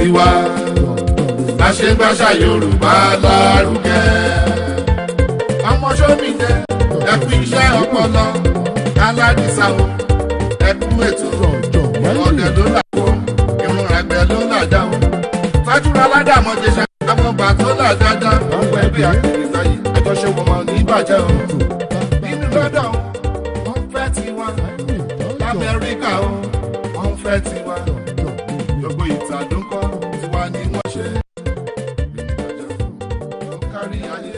tiwa bá ṣe gbàṣà Yorùbá lárugẹ. ọmọ Ṣómìdé ẹ kú iṣẹ́ ọpọlọ aládìsá o ẹ kú ètò ọ̀dẹ̀ ló làkó irun àgbẹ̀ ló làdá o fájúra aládàmọ̀jẹsà amọ̀gbà tó là dáadáa ọgbà ẹbí àkìrìsà yìí àjọṣe wọn máa ní ìbàjẹ́ o. nínú London wọ́n fẹ́ tiwa l'Amẹ́ríkà o wọ́n fẹ́ tiwa gbogbo ìtàdúnkọ́ tiwa ni wọ́n ṣe. kárí ayé.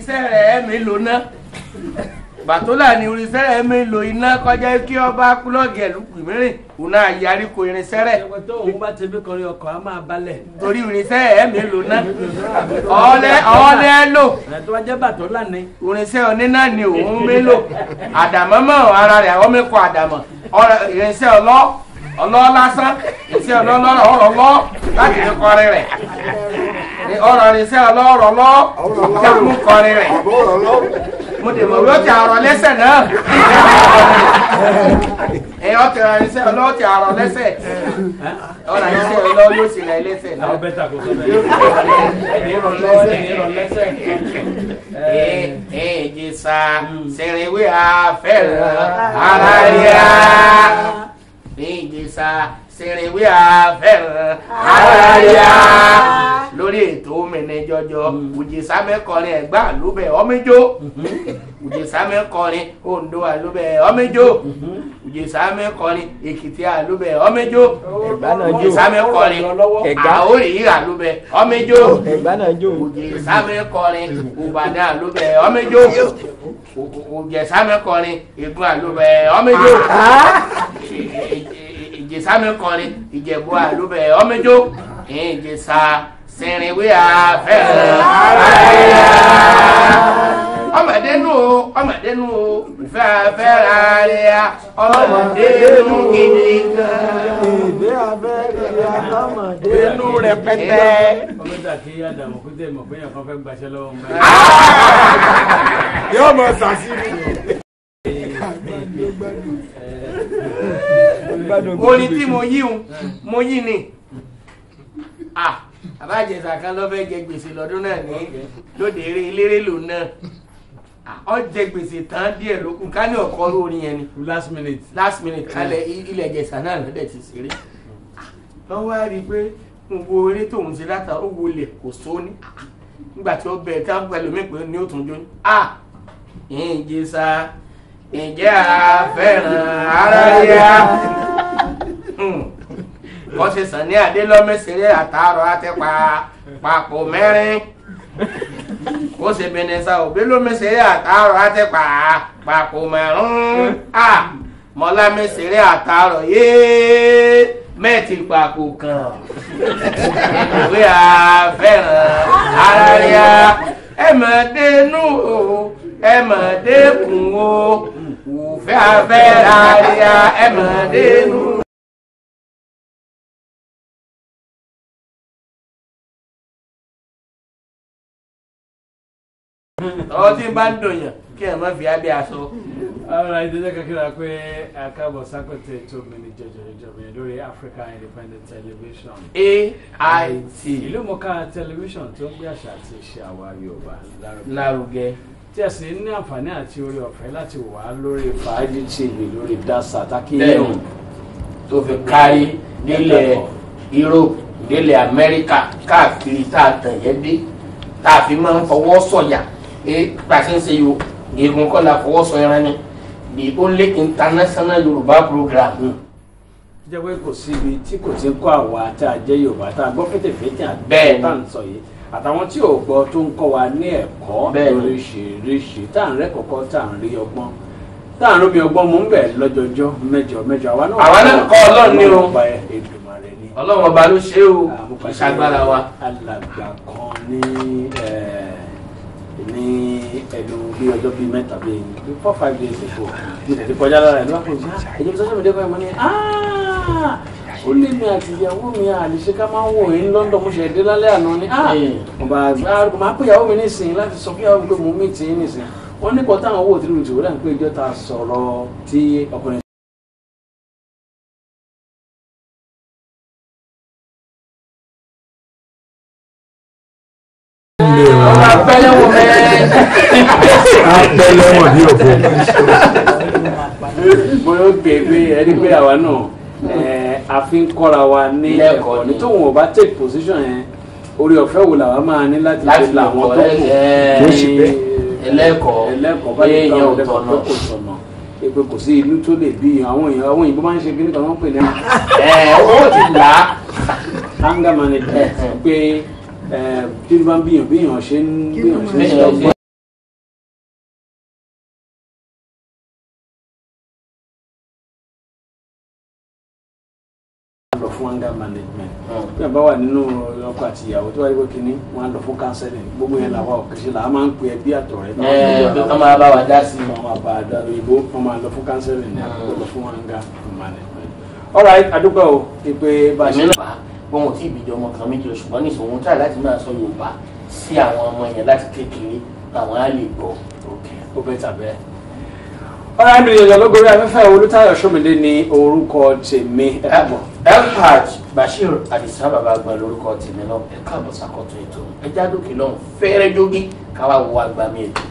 irinṣẹ́ rẹ̀ mélòó ná bàtólà ní irinṣẹ́ rẹ̀ mélòó iná kọjá kí ọba kúlọ̀gì ẹ̀lúkù mìíràn òun náà yarí ko irinṣẹ́ rẹ̀. ẹ̀wọ̀n tó òun bá ti bí kọrin ọkọ̀ á máa balẹ̀. torí irinṣẹ́ rẹ̀ mélòó ná ọ̀ọ́lẹ́ lò. tó bá jẹ́ bàtólà ni. irinṣẹ́ oníná ni òun mélòó àdàmọ́ mọ́ ara rẹ̀ àwọn mẹ́kọ̀ọ́ àdàmọ́ irinṣẹ́ ọlọ́ lásán irinṣẹ́ ọlọ́ láti fi kọrin rẹ̀ ọ̀rọ̀ irinṣẹ́ ọlọ́rọ̀ tẹ́kù kọrin rẹ̀ mo dè mọ̀ wíwọ́ ti àrọ̀ lẹ́sẹ̀ náà ẹ̀yọ́ ti rà irinṣẹ́ ọlọ́ ti àrọ̀ lẹ́sẹ̀ ọ̀rọ̀ irinṣẹ́ ọlọ́ yóò sì rẹ̀ lẹ́sẹ̀ náà Ìjẹ̀ṣà sẹ̀rẹ̀wé àfẹ́ràn ara yá Ìjẹ̀ṣà sẹ̀rẹ̀wé àfẹ́ràn ara yá lórí ètò mẹ́nẹ́ jọjọ Ìjẹ̀ṣà mẹ́kọrin Ẹ̀gbá àlúbẹ̀ ọmẹjọ Ìjẹ̀ṣà mẹ́kọrin Oǹdó àlúbẹ̀ ọmẹjọ Ìjẹ̀ṣà mẹ́kọrin Èkìtì àlúbẹ̀ ọmẹjọ Ìjẹ̀ṣà mẹ́kọrin Àórì àlúbẹ̀ ọmẹjọ Ìjẹ̀ṣà mẹ́kọrin Ìbàdàn àlúbẹ̀ ọmẹjọ Ìjẹ̀ṣà mẹ́kọrin Ègùn àlúbẹ̀ ọmẹjọ Ìjẹ̀ṣà mẹ́kọrin Ìjẹ̀bú àlúbẹ̀ ọmẹjọ Ìjẹ̀ṣà sẹ̀rẹ̀wé àfẹ́ràn àyà ọmọdénú ìfẹ́ àfẹ́ràn àyà ọmọdénú gidi gan. ìfẹ́ àfẹ́ràn ọmọdénú rẹpẹtẹ. ọmọdé kí Ádámù kú tẹ̀ mọ̀ pé èèyàn kan fẹ́ gbaṣẹ́ lọ́wọ́ mi. yóò mọ sàṣírí. orin tí mo yí ni àbájẹsà kan ló fẹ́ jẹ gbèsè lọ́dún náà ní lóde eré eléré lò náà ọ jẹ gbèsè tán díẹ̀ lókun ká ní ọ̀kọ́ lórí yẹn ni last minute kálẹ̀ ilẹ̀ Ìjẹ̀ṣà náà lọ́dẹ̀ ti ṣeré wọ́n wá rí i pé gbogbo eré tóun ṣe látà ó wọlé kò sóní nígbà tí ó bẹ̀rẹ̀ tí wọ́n pẹ̀lú mi pé ní ó tún jó ní Ìjẹ̀ṣà ìjẹ́ àfẹ́ràn aráyá wọ́n ṣe sàn ní adé lọ́mẹ́sẹ̀rẹ́ àtàrọ̀ àtẹ́pà papò mẹ́rin ó ṣe bẹ̀nẹ̀sà òbí lọ́mẹ́sẹ̀rẹ́ àtàrọ̀ àtẹ́pà papò mẹ́rin mọ́lá mẹ́sẹ̀rẹ́ àtàrọ̀ yéé mẹ́ẹ̀tì papò kan ìwé àfẹ́ràn aráyá ẹ̀mọ̀dénú o ẹ̀mọ̀dékùn o òfẹ́ àfẹ́ràn aráyá ẹ̀mọ̀dénú. ọ tí n bá ń dòyàn kí ẹ má fi abẹ́ aṣọ. ara ìdílé kékeré pé àkàbọ̀ sákòtì tó mi ní jọjọjọjọ lórí Africa Independent Television AIT ìlú mọ̀ká tẹlifíṣàn tó ń gbé àṣà àti ìṣe àwa Yorùbá lárugẹ tí ẹ sì ní àǹfààní àti orí ọ̀fẹ́ láti wà lórí Fàájì TV lórí Dasa takiyẹ̀wò tó fi kárí nílẹ̀ Europe nílẹ̀ Amẹ́ríkà káàkiri tá a tàn yẹn dé tá a fi máa ń fọwọ́ sọ̀yà pàṣẹ ń ṣe yo egun kọ́ la fọwọ́ sọ ẹran ni the only international Yorùbá program. jẹ́ pé kò síbi tí kò ti kọ́ àwa tá a jẹ́ Yorùbá tá a gbọ́ fẹ́tẹ̀fẹ́tẹ̀ àti tá à ń sọ yìí àtàwọn tí ò gbọ́ tó ń kọ́ wa ní ẹ̀kọ́ lóríṣiríṣi tá à ń rẹ́kọ̀ọ́kọ́ tá à ń rí ọgbọ́n tá à ń rómi ọgbọ́n mú ń bẹ̀ lọ́jọ́jọ́ mẹ́jọ àwa náà kọ́ Ọlọ́run ní o Ọlọ́run ọba ló ṣe o ìṣàgbára wa. alàgbà kan ní ẹnu bí ọjọ́ bíi mẹ́ta bíi 4-5 days ago ní tẹ̀lé kọjá lára ẹ̀ lọ́pọ̀ ìjọba sọ́jọ́ mi dé kọ́ ẹ̀ mọ́ ní ó lé mi àti ìyàwó mi àlèṣe ká máa ń wò ní London mo ṣe dé lálẹ́ àná ni máa pè ìyàwó mi nísìnyí láti sọ fún ìyàwó mi pé mo mí tì í nísìnyí wọ́n ní kọ́ táwọn owó òtítù tìwó dà ń pé ìjọ ta sọ̀rọ̀ tí ọkùnrin. Apẹlẹwọ bí òfò. mo yóò gbé ẹni pé àwa náà a fi ń kọ́ra wa ní ẹ̀kọ́ ní tóun ò bá take position yẹn orí ọ̀fẹ́ wo làwa máa ní láti ṣe làwọn tó kù ẹlẹ́kọ̀ọ́ bá yẹ káwọn ọ̀dẹ́kọ̀ọ́ tó kò sọ̀nà pé kò sí inú tó lè bí àwọn èèyàn àwọn òyìnbó máa ń ṣe kí nìkan wọ́n pè ní ó ti là á anger management pé tí wọ́n bá ń bíyàn ṣe ń anger management bí wọ́n bá wà nínú ọkọ àti ìyàwó tó wà ní kókìní wọ́n á lọ fún counseling gbogbo yẹn làwọn òkèṣe là á máa ń pè ẹbí àtọ̀rẹ́ wọ́n máa bá wa dá sí i. wọ́n máa bá a dá òyìnbó wọ́n máa lọ fún counseling ní àkókò lọ fún anger management. all right adúpẹ́ o ìpè bá a ṣe. wọn ò tí ì bìjọ ọmọ kan méjì ṣùgbọ́n ní ìṣòwò táì láti máa sọ Yorùbá sí àwọn ọmọ yẹn láti kékeré àwọn á lè gbọ́. ó bẹ tàbẹ́. ọ̀rọ̀ àmì ìyẹn lọ́gọ́rí afẹ́fẹ́ Olútáyọ̀ Ṣómìdé ní orúkọ tèmi ẹ káàbọ̀. Elhaj Bashir Adisa bàbá àgbà lórúkọ tèmi náà ẹ káàbọ̀ sàkótó ètò ẹjá dókè lọ́hùn fẹ́rẹ́ jógí káwá wo àgbà mi ètò.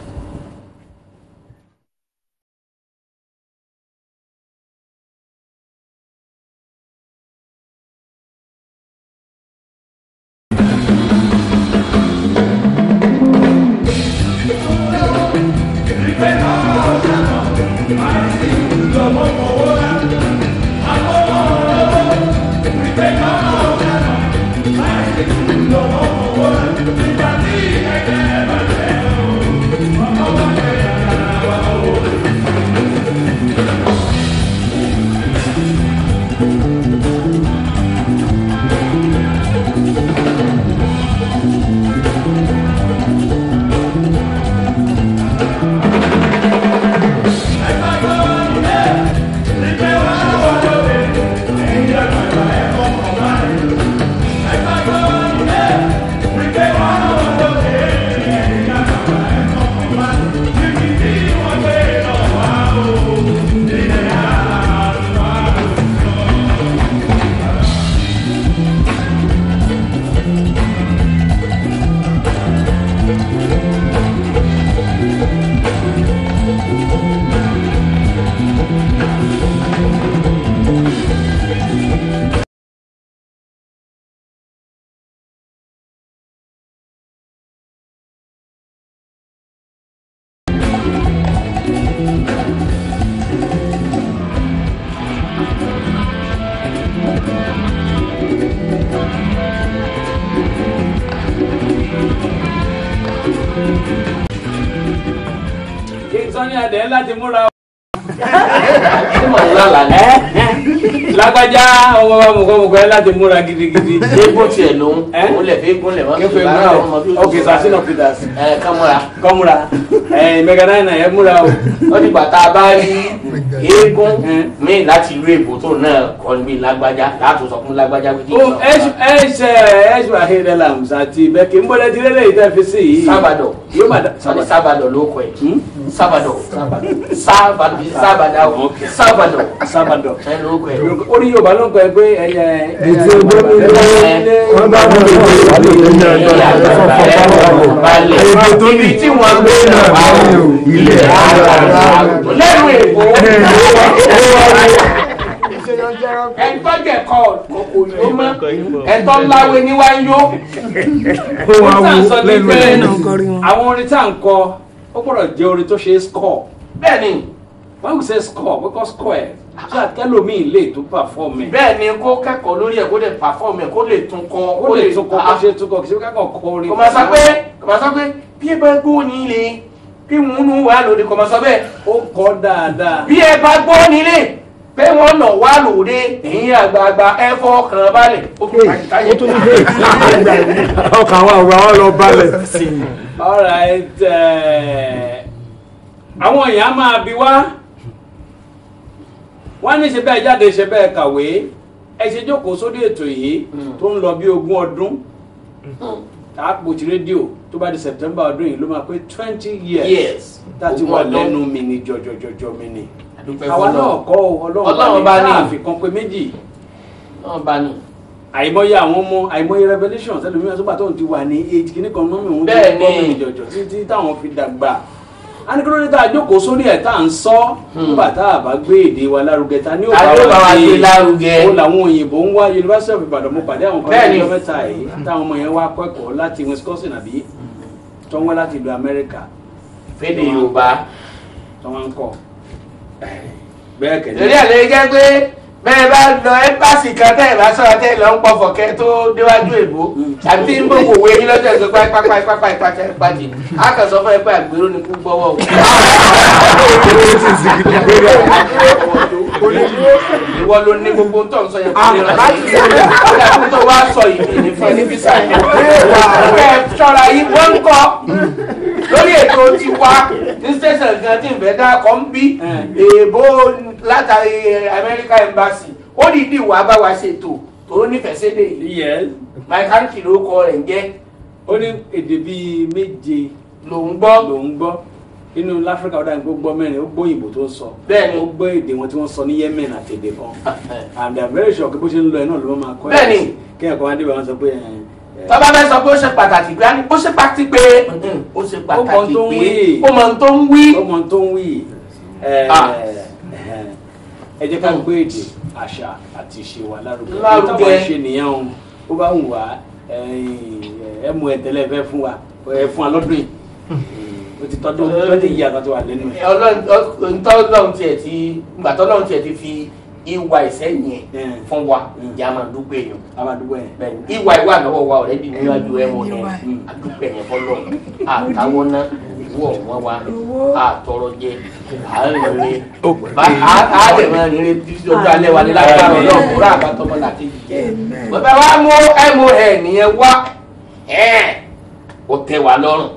Adé láti múra. Lágbájá ọmọ bá mọ̀kọ́ ẹ láti múra gidigidi. Eégún tiẹ̀ lòun, òun lè fi eégún lẹ̀ mọ́. Ok, Sasina Peters. Kọ́múra. Mega 9 ẹ múra o. Ó ní bàtà bá rí eégún mi láti ìlú èbó tó náà kọ́ níbi lágbájá láti sọ fún lágbájá wíjì. Ẹ ṣe àhẹ́rẹ́ làmù àti bẹ́ẹ̀kì ń bọ́lẹ̀ dílé lè tẹ́ fi sí yìí. Sábàdọ̀ yóò má dá. Sábàdọ̀ ló kọ ẹ̀. Sábàdọ̀ ẹ ló kọ ẹ̀. Orí Yorùbá ló ń kọ ẹ pé ẹyẹ. Ètò ìgbóni wọ́n bá mú balẹ̀ ibi tí wọ́n gbé náà wà ilé lẹ́nu èkó ẹ̀tọ́ jẹ̀kọ́ kòkò yóò mọ́ ẹ̀tọ́ ńláwé ní wá ń yó. Àwọn orin tá à ń kọ ó gbọ́dọ̀ jẹ́ orin tó ṣe é score. Bẹ́ẹ̀ni when we say score we call square ṣé àtẹ́lómi lè tún perform ẹ̀. Bẹ́ẹ̀ni kó kẹ́kọ̀ọ́ lórí ẹ̀ kó lè perform ẹ̀ kó lè tún kọ kó lè tún kọ kó ṣe tún kọ kì í ṣe kẹ́kọ̀ọ́ kọ orin. Kò máa sọ pé bí ẹ bá gbọ́ nílé bí múnú wà lóde kò máa sọ bẹ́ẹ̀. Ó kọ dáadáa. Bí ẹ bá gbọ́ nílé pé wọ́n nà wá lóde ẹ̀yin àgbààgbà ẹ fọkàn balẹ̀. Ó tún ní bẹ́ẹ̀ ọkàn wa ò lọ balẹ̀. All right, àwọn èèyàn máa bi wá wọ́n ní ṣe bẹ́ẹ̀ jáde ṣe bẹ́ẹ̀ kàwé ẹ ṣe jókòó sórí ètò yìí tó ń lọ bí 20 ọdún àpòtí rédíò tó bá di September ọdún yìí ló máa pé 20 years láti wà lẹ́nu mi ní jọjọjọjọ mi ni àwa náà kọ́ Ọlọ́run bá ní àfikún pé méjì àìmọye àwọn ọmọ àìmọye revelations ẹlòmíràn tó bá tó ń ti wà ní age kìíní kan mọ́mí òun tó ń gbọ́ mi jọjọ títí táwọn fi dàgbà a ní kí ló dé tá a jókòó sórí ẹ̀ tá à ń sọ nígbà tá a bá gbé èdè wa lárugẹ ta ní òbá wa gbé lárugẹ ó làwọn òyìnbó ń wá University of Ibadan mo pàdé àwọn kan ní ọjọ́ mẹ́ta yìí táwọn ọmọ yẹn wá kẹ́kọ̀ọ́ láti Wisconsin àbí tó ń wá láti ìlú Amẹ́ríkà fèdè Yorùbá tó wọ́n ń kọ́ bẹ́ẹ̀ kẹ́lẹ́. torí àlẹ́ jẹ́ pé bẹ́ẹ̀ bá lọ ẹ́mbásì kan tẹ́ ẹ̀ bá sọ̀rọ̀ tẹ́ ẹ̀ lọ ń pọ̀ fọ̀kẹ́ tó déwájú èbó àbí tí ń bò wò wé yín lọ́jọ́ ìgbẹ́ pápápápápápápájì á kàn sọ fún ẹ pé àgbèrò ni kú gbọ́wọ́ o. ìwọ ló ní gbogbo tó ń sọ yẹn fún mi rẹ̀ tó wá sọ ìbí ní fún ẹ ní físà yẹn. ẹ ṣọ́ra yìí wọ́n ń kọ́ lórí ètò tiwa ní station gan tí ìfẹ́ dá kọ́ ń bí èèbó látàrí American Embassy ó dìídì wà bá wa ṣètò tó nífẹ̀ẹ́ sédè yìí Mike Hanky ló kọ rẹ̀ ń jẹ́ ó ní èdè bíi 7 lòún gbọ́ inú láfíríkà ọ̀dà gbogbo mẹ́rin ó gbọ́ òyìnbó tó sọ bẹ́ẹ̀ni ó gbọ́ èdè wọn tí wọ́n sọ ní Yemen àti èdè kan and I'm very sure pé bó ṣe ń lọ ẹ̀ náà ló máa kọ́ bẹ́ẹ̀ni kéèyàn kan wá dé wọn sọ pé tọ́ba bẹ́ẹ̀ sọ pé ó ṣe pàtàkì pé ó ṣe pàtàkì pé ó ṣe pàtàkì pé ó mọ ohun tó ń wí ó mọ ohun tó ń wí ẹ jẹ́ ká gbé èdè àṣà àti ìṣe wa lárugẹ tó bá ṣe nìyẹn o ó bá wù wá ẹ mú ẹ tẹ́lẹ̀ fẹ́ fún wa ẹ fún wa lọ́dún yìí o ti tọ́jú yìí àtàtọ́ wà lẹ́nu ẹ̀. Ọlọ́run tiẹ̀ ti fi ìwà ìsẹ́yìn fún wa ìjà máa dúpẹ́ yẹn. a máa dúpẹ́ yẹn. ìwà ìwà lọ́wọ́ wa ọ̀rẹ́dì níwájú ẹ̀ mọ̀ yẹn àdúpẹ́ yẹn fọlọ́ àtàwọn náà ìwọ wọn wa àtọrọ jẹ àárẹ̀ àádẹ́mọ̀ rere tí ojú alẹ́ wa ní lágbára Ọlọ́run kúrò àbátọ́mọ́ láti jẹ. bàbá wa mú ẹmu ẹ̀ nìyẹn wá ó tẹ́ wa lọ́rùn.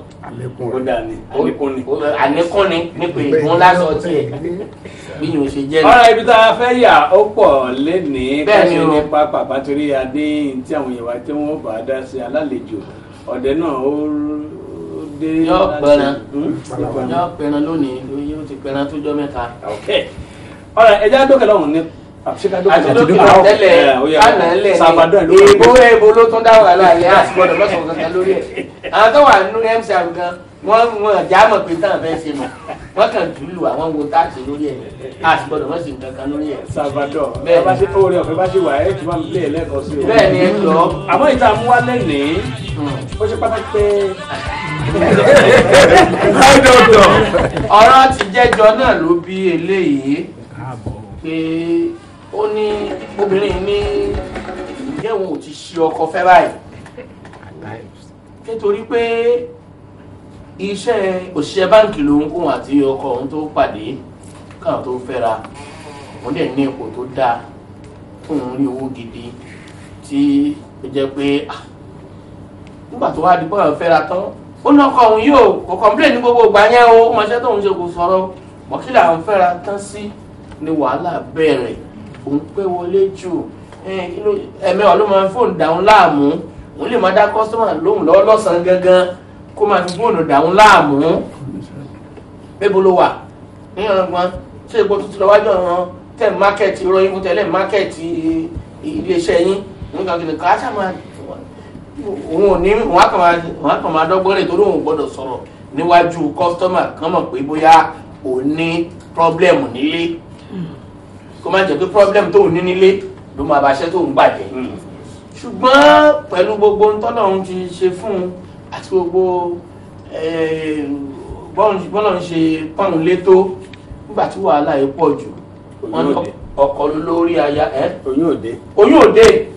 àlékún ni nípa ìgbón lásán tiẹ̀ bí yóò ṣe jẹ́. ọ̀rọ̀ ibi tá a fẹ́ yà ó pọ̀ lénìí káṣí nípa pàpà torí adé tí àwọn èèyàn wá tí wọ́n bá dá sí alálejò ọ̀dẹ náà ó dé. yọ pẹran lónìí yóò ti pẹran tó jọ mẹ́ta. ọ̀rọ̀ ẹja dókè lọ́hùn ní àtẹlẹ kánàlẹ èèbó ló tún dáwọ àlọ àlẹ àsìkò mẹsàn kankan lórí ẹ àwọn tó wà nínú MCR gan wọn já mọ pé táwọn fẹẹ ṣe mọ wọn kàn dùlù àwọn wo táàtì lórí ẹ àsìkò mẹsàn kankan lórí ẹ. Salvador bẹ́ẹ̀ bá ṣe oore ọ̀fẹ́ bá ṣe wà ẹ tí wọn lé ẹ lẹ́kọ̀ọ́ sí o. bẹ́ẹ̀ ni ẹ lọ. àmọ́ ìta mú wá lẹ́nìí ó ṣe pàtàkì pé. ọ̀rọ̀ ti jẹ́jọ náà ló bí eléyìí pé ó ní obìnrin ní ìjẹ́ òun ò ti ṣe ọkọ fẹ́ báyìí nítorí pé iṣẹ́ òṣìṣẹ́ báǹkì lòun kóhun àti ọkọ òun tó pàdé káwọn tó fẹ́ra òun dẹ̀ ní ipò tó dáa tóun rí owó gidi tí ó jẹ́ pé nígbà tó wá di pé àwọn fẹ́ra tán ó ní ọkọ òun yóò kò kọ̀m̀plé ní gbogbo ìgbà yẹn o mọ̀ṣẹ́ tóun ṣe kò sọ̀rọ̀ mọ̀kílà àwọn fẹ́ra tán sí ni wàhálà bẹ̀rẹ̀ òun pé wọlé jù ẹ̀mẹ́wàá ló máa ń fóònù dáhùn láàmú òun lè máa dá kọ́sọ́mà lóhùn lọ́wọ́ lọ́sàn-án gangan kó máa fi fóònù dáhùn láàmú bébó ló wà ní ọ̀rọ̀gbọ́n ṣé epo tuntun lọ́wọ́jọ́ wọn tẹ̀ mákẹ́ẹ̀tì ìròyìn fún tẹ̀lé mákẹ́ẹ̀tì iléeṣẹ́ yín nígbà kìnnì ká ṣá máa òun ò ní wọn á kàn máa dọ́gbọ́n rẹ̀ torí òun gbọ́dọ̀ sọ̀rọ̀ níwájú kọ́sọ́mà kan mọ̀ pé bóyá òun ní pọ́blẹ́mù nílé kó má jẹ́ pé problem tó ní nílé ló máa bá ṣẹ́ tó ń bàjẹ́ ṣùgbọ́n pẹ̀lú gbogbo tọ́lọ́run ti ṣe fún un àti gbogbo bọ́lọ̀ ń ṣe pọ́n létó nígbà tí wàhálà yìí pọ̀ jù wọ́n ní ọkọ lórí aya oyún òde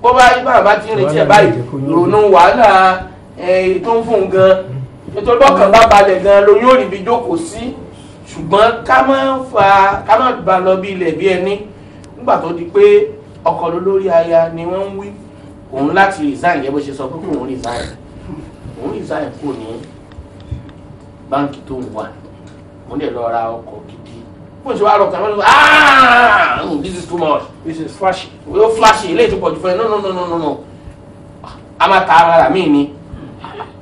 bó bá ti rìn tí ẹ báyìí ìrònú wàhálà tó ń fún un gan nítorí bọ́kàn bá balẹ̀ gan lóyún ò rí ibi jókòó sí ṣùgbọ́n ká má ba lọ bí ilẹ̀ bí ẹni nígbà tó di pé ọkọ lórí aya ni wọ́n ń wí òun láti resign yẹ bó ṣe sọ pé òun resign kò ní báńkì tó ń wà mo lè lọ ra ọkọ̀ gidi mo ṣe wá rọ kàn án this is too much this is flashy yóò flashy ilé ìtúpọ̀ jù fún ẹ no a máa ta ara mi ni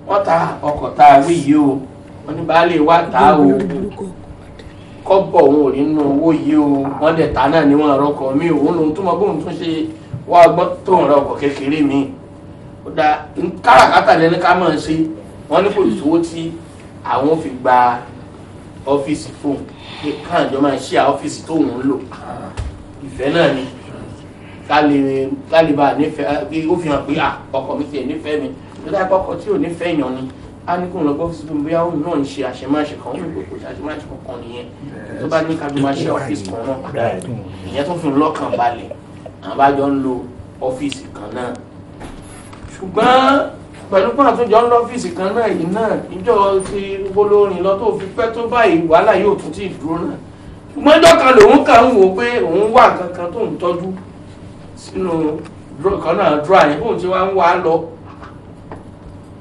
wọ́n ta ọkọ̀ tá a wí yìí o wọ́n ní baálé wa ta o kọ́bọ̀ òun ò rí nínú owó yìí o wọ́n dẹ̀ ta náà ní wọ́n rọkọ̀ mi òun lòun túnmọ̀ bóun tún ṣe wá ọgbọ́n tó ń rọkọ̀ kékeré mi ó dá káràkátà lẹ́ni ká máa ṣe wọ́n ní kò sówó tí àwọn fi gba ọ́fíìsì fóun pé káàjọ máa ṣe ọ́fíìsì tóun ń lò ìfẹ́ náà ni ká lè bá nífẹ̀ẹ́ ó fi hàn pé ọkọ mi tiẹ̀ nífẹ̀ẹ́ mi tó dá ọkọ tí ò nífẹ̀ẹ́ yàn ni a ní kó ń lọ ọ́fíìsì tó ń bóyá òun náà ń ṣe àṣemáṣe kan òun kò ṣe àṣemáṣe kankan nìyẹn tó bá ní kájú máa ṣe ọ́fíìsì kan náà ìyẹn tó fi ń lọ́kàn balẹ̀ àwọn bá jọ ń lo ọ́fíìsì kan náà ṣùgbọ́n pẹ̀lú pọ́n tó jọ ń lọ ọ́fíìsì kan náà yìí náà ìjọ ti bolórin lọ tó fi pẹ́ tó báyìí wàhálà yóò tún ti dúró náà ṣùgbọ́n ìjọ kan lòun kàn ń wò pé òun wà kankan tó ń tọ́jú sínú kan náà dúrà yẹn bóun ti wá ń wá lọ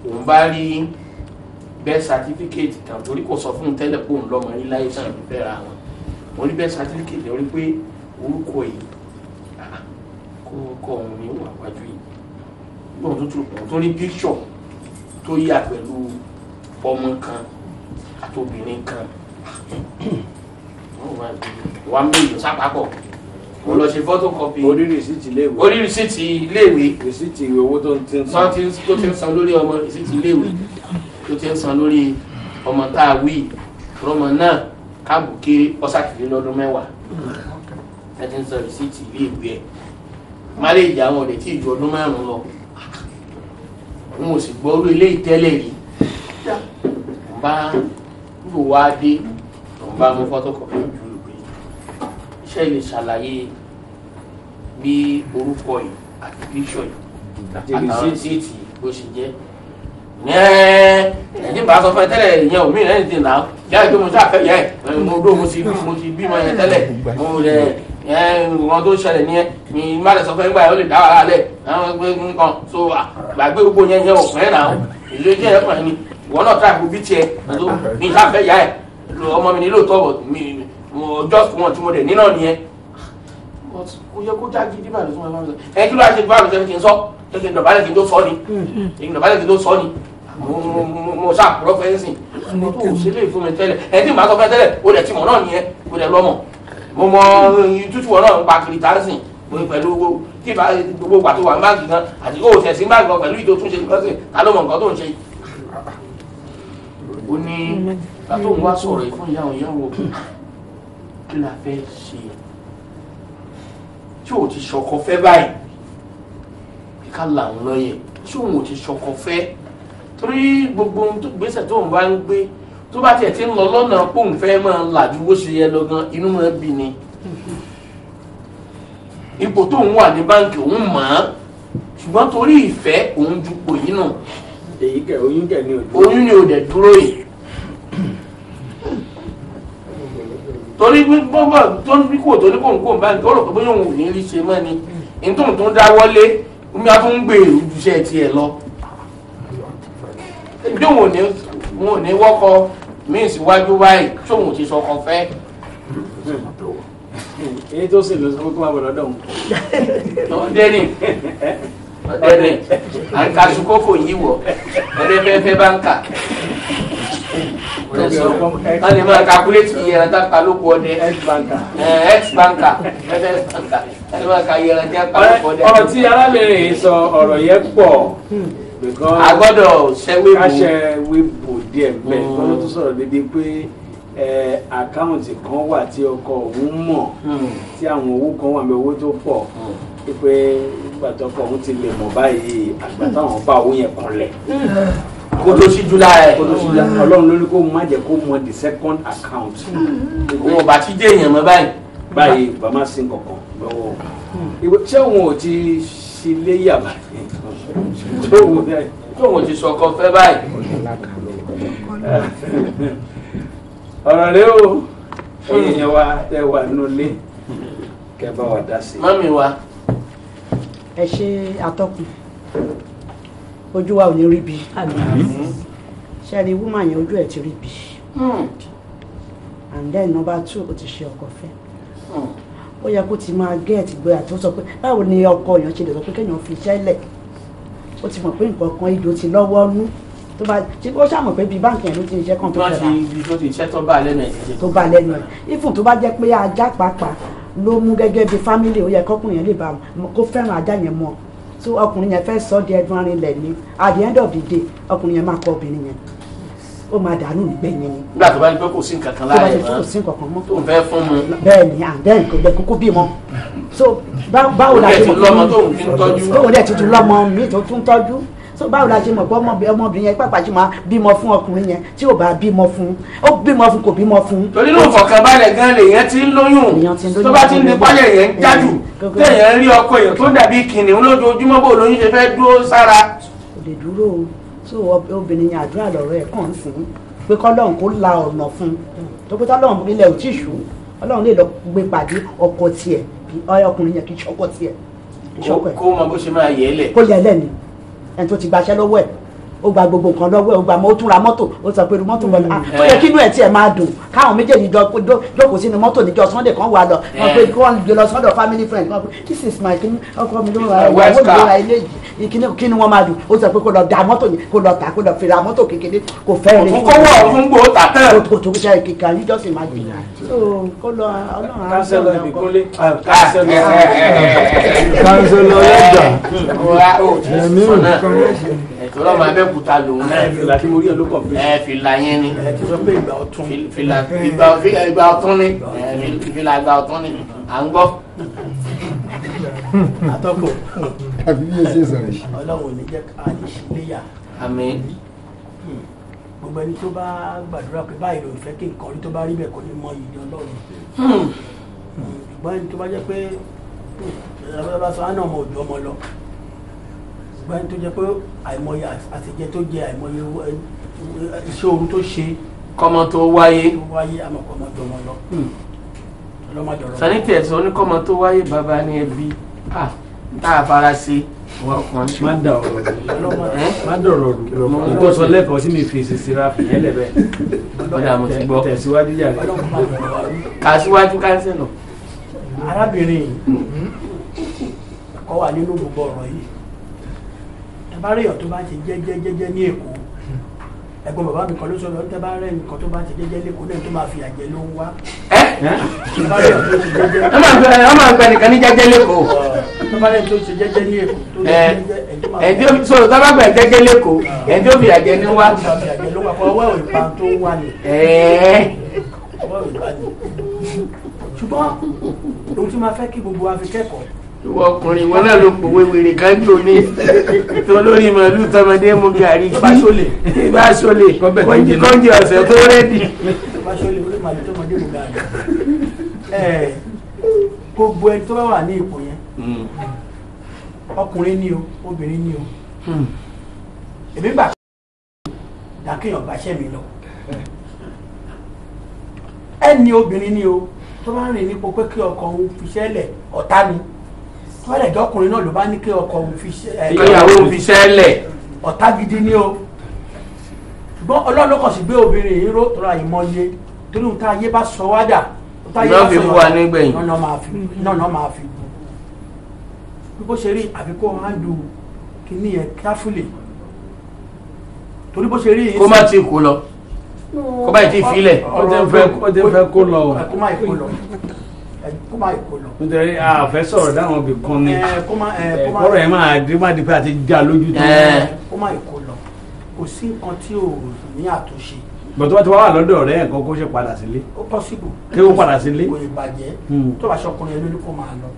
òun bá rí birth certificate kan torí kò sọ fún un tẹ́lẹ̀ pé òun lọ́mọ rí láyé sàn ló fẹ́ ra wọn mo rí birth certificate yẹn rí pé orúkọ yìí kọ́ òun ni ó wà wájú yìí lóun tó rí picture tó yà pẹ̀lú ọmọ kan àtòbìnrin kan wà ń bèèrè sápapọ̀ mo lọ ṣe photocopy orí rìsíìtì iléèwé orí rìsíìtì iléèwé rìsíìtì owó tó ti ń san tó ti ń san lórí ọmọ rìsíìtì iléèwé tó ti ń san lórí ọmọ tá a wí ọmọ náà káàbù kéré ọ̀sàkìlẹ̀ lọ́dún 10 ẹ ti ń san rìsíìtì iléèwé ẹ̀ máréèjì àwọn ọ̀dẹ̀ tí ìjọ ọdún 5 lọ n ò sì gbọ́ orí ilé ìtẹ́lẹ̀ rí n bá lò wá dé n bá mú photocopy ojú ìwé iṣẹ́ lè ṣàlàyé bí orúkọ yìí àti píṣọ̀ yìí àtàwọn rìsíìtì bó ṣe jẹ́ ẹ̀ẹ́dín bá sọ fún ẹ tẹ́lẹ̀ ìyẹn òmíì lẹ́yìn tí nà yá ìgbé mo ṣàfẹ́ yẹ mo dó mo ti bímọ yẹn tẹ́lẹ̀ mo rẹ̀ wọn tó ṣẹlẹ̀ ní ẹ mi má lè sọ fún ẹgbẹ́ yẹn ó lè dá wàhálà lẹ̀ àwọn ẹgbẹ́ nǹkan so gbàgbé gbogbo yẹn yẹn òpin náà ìlú jẹ́ ẹ̀pọ̀ ni ìwọ náà tàbí bí tiẹ̀ mi ṣàfẹ́ yá ẹ̀ ọmọ mi ní lóòótọ́ bọ̀ mi just one tí mo dẹ̀ nínà nìyẹn ó yẹ kó já gidi báyìí ló tún máa ń sọ ẹ kí ló wá ṣe báyìí ló kí n sọ kí n dọ̀bálẹ̀ kí n tó sọ ni kí n dọ̀bálẹ̀ kí n tó sọ ni mo ṣàkúrọ̀ fẹ́ sìn mo tó ṣe lè fún mi tẹ́lẹ̀ ẹ tí màá sọ fẹ́ tẹ́lẹ̀ ó dẹ̀ ti mọ̀ náà nìyẹn ó dẹ̀ lọ́mọ̀ mo mọ tútù wọn náà ń pa kiri tánsìn pẹ̀lú kí bá gbogbo ìgbà tó wà ní báńkì kan àti kó o tẹ̀ sí báńkì kan pẹ̀lú ìtò túnṣe lọ́sìn ta ló mọ nǹkan tó ń ṣe. ó ní ìgbà tó ń wá sọ̀rọ̀ yìí fún ìyàwó ìyàwó kí la fẹ́ ṣe tí ò ti ṣọkọ fẹ́ báyìí ká làwọn lọ́yẹ̀ tí òun ò ti ṣọkọ fẹ́ torí gbogbo gbèsè tó ń bá ń gbé tó bá tiẹ̀ ti ń lọ lọ́nà pòun fẹ́ máa là ju bó ṣe yẹ lọ gan inú máa bí ni ipò tó ń wà ní báńkì òun mọ̀ ọ́n ṣùgbọ́n torí ìfẹ́ òun ju pò yín nù èyí kẹ oyún kẹ ní ojú oyún ni ò dẹ̀ dúró yìí torí gbọ́ngbọ́n tó ní kò tó ní kò ń kó báńkì ó rò pé bóyá òun ò ní rí ṣe mọ́ ni nítorí tó ń dá wọlé omi á tún ń gbé ojúṣe tiẹ̀ lọ bí òun ò ní wọ́kọ míì síwájú báyìí tí òun ti sọkọ fẹ́. èyí tó sì lọ sọ pé kó máa bọ̀ lọ́dọ̀ òun. ọ̀dẹ́ni àǹkàṣù kókò yìí wọ̀ ọ̀dẹ́ fẹ́fẹ́ báńkà wọ́n lè máa kakuléètì yẹn tá ló kọ ọdẹ ex banker fẹ́fẹ́ banker wọ́n lè máa ka yẹn tá ló kọ ọdẹ. ọ̀rọ̀ tí arábìnrin yìí sọ ọ̀rọ̀ yẹn pọ̀ a gbọ́dọ̀ ṣẹ́wébù káṣẹ́wébù díẹ̀ bẹ́ẹ̀ kọ́ ló tún sọ̀rọ̀ dédé pé àkáùntì kan wà tí ọkọ òun mọ̀ tí àwọn owó kan wà ní owó tó pọ̀ pé ìgbà tó ọkọ òun ti lè mọ̀ báyìí àgbà táwọn bá owó yẹn kanlẹ̀ kó tó ṣíjú lára ẹ̀ ọlọ́run lórí kó má jẹ́ kó mọ the second account òun ò bá ti dé èèyàn mọ́ báyìí bàmá sí kankan lọ́wọ́ ṣé òun ò ti ṣe léyà báyìí tóun ò ti sọkọ fẹ́ báyìí. ọ̀rọ̀ rẹ o èèyàn wa ẹ wà nínú ilé kẹ bá wa dá sí. mọ́mí wa. ẹ ṣe atọ́kùn ojú wa ò ní rí bi ṣẹ́ni woman yẹn ojú ẹ̀ ti rí bi and then number 2 ó ti ṣe ọkọ fẹ́ ó yẹ kó ti máa gẹ́ẹ̀tì gbé àti ó sọ pé báwo ni ọkọ èèyàn ṣe lè sọ pé kéèyàn fi iṣẹ́ lẹ̀ ó ti mọ̀ pé nǹkan kan ìjò ti lọ́wọ́ nú tó bá ṣe ó ṣàmọ̀ pé bíi báǹkì yẹn ló ti ṣiṣẹ́ kan tó fẹ́ tó ti iṣẹ́ tó bá lẹ́nu ẹ̀ tó bá lẹ́nu ẹ̀ ifun tó bá jẹ́ pé ajá pàápàá ló mú gẹ́gẹ́ bíi family ó yẹ kọ́kùnrin yẹn lè bá kó fẹ́ràn ajá yẹn mọ́ so ọkùnrin yẹn fẹ́ sọ di ẹdun arinlẹ̀ ní at the end of the day ọkùnrin yẹn máa kọ obìnrin yẹn ó máa dànù nígbẹ̀yìn ni. nígbà tó bá ní pé kò sí nǹkan kan láàyè mọ́ kò sí nǹkan kan mọ́ tó ń fẹ́ fún mu. bẹ́ẹ̀ ni and then kò jẹ́ kókó bímọ so báwo la ṣe lọ́mọ tó ń fi tọ́jú òun dẹ̀ tuntun lọ́mọ mi tó tún tọ́jú so báwo la ṣe mọ̀ pé ọmọbìnrin yẹn pàpà ṣe máa bímọ fún ọkùnrin yẹn tí ò bá bímọ fún ó bímọ fún kò bímọ fún. torí ló fọkànbalẹ̀ gan lèèyàn ti ń lóyún tó bá ti ń di pálẹ̀ yẹn ń jájú téèyàn rí ọkọ èèyàn tó dàbí kìnìún lójoojúmọ́ bó lóyún ṣe fẹ́ dúró sára. kò lè dúró o so obìnrin yẹn àdúrà lọ́rọ̀ ẹ̀ kàn sí pé kọ́lọ́run kó la ọ̀nà fún un tó pé tọ́lọ́run ilẹ̀ ò tí ì ṣú ọlọ́run lè lọ gbé pàdé ọkọ tiẹ̀ ọkùnrin yẹn kì í ṣọkọ tiẹ̀ kó mọ bó ṣe máa yẹ ẹ lẹ̀. kó yẹ lẹ́ni ẹni tó ti gbaṣẹ́ lọ́wọ́ ẹ̀ ó gba gbogbo nǹkan lọ́wọ́ ẹ̀ ó gba ó tún ra mọ́tò ó sọ pé irú mọ́tò wọn ó yẹ kí inú ẹ̀ tiẹ̀ máa dùn káwọn méjèèjì jókòó sínú mọ́tò níjọ́ Sunday kan wà lọ wọn pé kí wọ́n gbé lọ sọ́dọ̀ family friend wọn pé this is my kini ọkọ mi ló ra ìwà ó ló ra ilé yìí kí ni wọ́n máa dùn ó sọ pé kó lọ da mọ́tò yẹn kó lọ tà kó lọ fèrè mọ́tò kékeré kò fẹ́ rẹ̀ kó wọ̀ fún gbòó tàtẹ́. kò tó ṣe kíkà yíjọ́ sì máa gbìyà so kó lọ ọlọ́run á kánsẹ́lọ̀ ìbíkúnlé kánsẹ́lọ̀ lẹ́jà ẹ̀mí ìtura ọmọ abẹ́kúta lòun náà. fìlà tí mo rí ẹ ló kàn fún fìlà yẹn ni. ẹ ti sọ pé ìgbà ọ̀tún. ìgbà ọ̀tún ni fìlà ìgbà ọ̀tún ni à ń gbọ́. atọ́kọ̀ àbí bí ẹsẹ̀ sọ̀rọ̀. ọlọ́run ò ní jẹ́ ká lè ṣe léyà. àmín. gbogbo ẹni tó bá gbàdúrà pé báyìí ló ń fẹ́ kí nǹkan rí tó bá rí bẹ́ẹ̀ kò ní mọ ìdí ọlọ́run. ṣùgbọ́n ẹni tó bá jẹ́ pé ìjọba sọ á náà mọ òjò ọmọ lọ. ṣùgbọ́n ẹni tó jẹ́ pé àìmọye àtẹ̀jẹ́ tó jẹ àìmọye iṣẹ́ ooru tó ṣe. kọ́mọ tó wáyé. àmọ̀kọ́ ọmọ jọmọ lọ. sanitẹ ẹsẹ oníkọmọ tó wáyé bàbá ní ẹbí tá a fara sí wọn kàn. má dà ọ̀rọ̀ má dọ̀rọ̀ rù ìgbọ́ sọ lẹ́kọ̀ọ́ sí mi fèsì síra fìyẹn lẹ́bẹ̀. ọ̀dà mo ti gbọ́ tẹ̀síwájú jà rẹ̀. kà síwájú kánsẹ́lọ̀. arábìnrin kọ́ wà nínú gbogbo ọ̀rọ̀ yìí tabaréyàn tó bá ti jẹ́jẹ́ ní Èkó ẹ̀gbọ́n bàbá mi kan ló sọ̀rọ̀ tẹ́ bá rẹ̀ nǹkan tó bá ti jẹ́jẹ́ lẹ́kọ̀ọ́ náà tó máa fi àjẹ́ ló ń wá. wọ́n máa ń gbẹ nìkan ní jẹ́jẹ́ lẹ́kọ̀ọ́. tabaréyàn tó ṣe jẹ́jẹ́ ní Èkó tó ṣe jẹ́jẹ́ ẹ̀dí sọ̀rọ̀ tó bá gbẹ jẹ́jẹ́ lẹ́kọ̀ọ́ ẹ̀dí ó fi àjẹ́ ní wá. àjẹ́ ló wà fún ọwọ́ ìpa tó ń wà ní. ṣùgbọ́n ohun tí máa fẹ́ kí gbogbo wa fi kẹ́kọ̀ọ́ ìwọ ọkùnrin wọn náà ló pòwe wèrè kan tó ní tó lórí màálù tọmọdé mú gàrí ìbáṣọlẹ kọ́ńjì ọ̀sẹ̀ tó rẹ́dì. ìbáṣọlẹ orí màálù tọmọdé mú gàrí. gbogbo ẹni tó bá wà ní ipò yẹn ọkùnrin ni o obìnrin ni o èmi gbà dákéèyàn gbàṣẹ́ mi lọ ẹni obìnrin ni o tó bá rìn nípò pé kí ọkọ òun fi ṣẹlẹ̀ ọ̀tá ni tó bá lẹ̀ jẹ́ ọkùnrin náà ló bá ní kí ọkọ òun fi ìyàwó fi ṣẹlẹ̀ ọ̀tá gidi ni o ṣùgbọ́n Ọlọ́run kàn sí gbé obìnrin yìí ró tó ra ìmọ̀ye torí ohun tá ayé bá sọ wá dà náà fi bú wa nígbẹ̀yìn náà máa fi bí bó ṣe rí àfikún handle kìíní yẹn carefully torí bó ṣe rí kó má ti kú lọ kó bá ti filẹ̀. ó ti fẹ́ kó lọ o. kó má kó lọ. nítorí a fẹ́ sọ̀rọ̀ dáhùn ibì kan ni ọ̀rọ̀ ẹ̀ máa di pé àti já lójú tó. kó má kó lọ kò sí nǹkan tí ò ní àtúnṣe. bọ̀dọ̀ bá ti wá wà lọ́dọ̀ rẹ̀ nǹkan kó ṣe padà sílé. ó possible. kí ó padà sílé. kò ì bàjẹ́ tó bá ṣọkùnrin ẹni ló kó máa lọ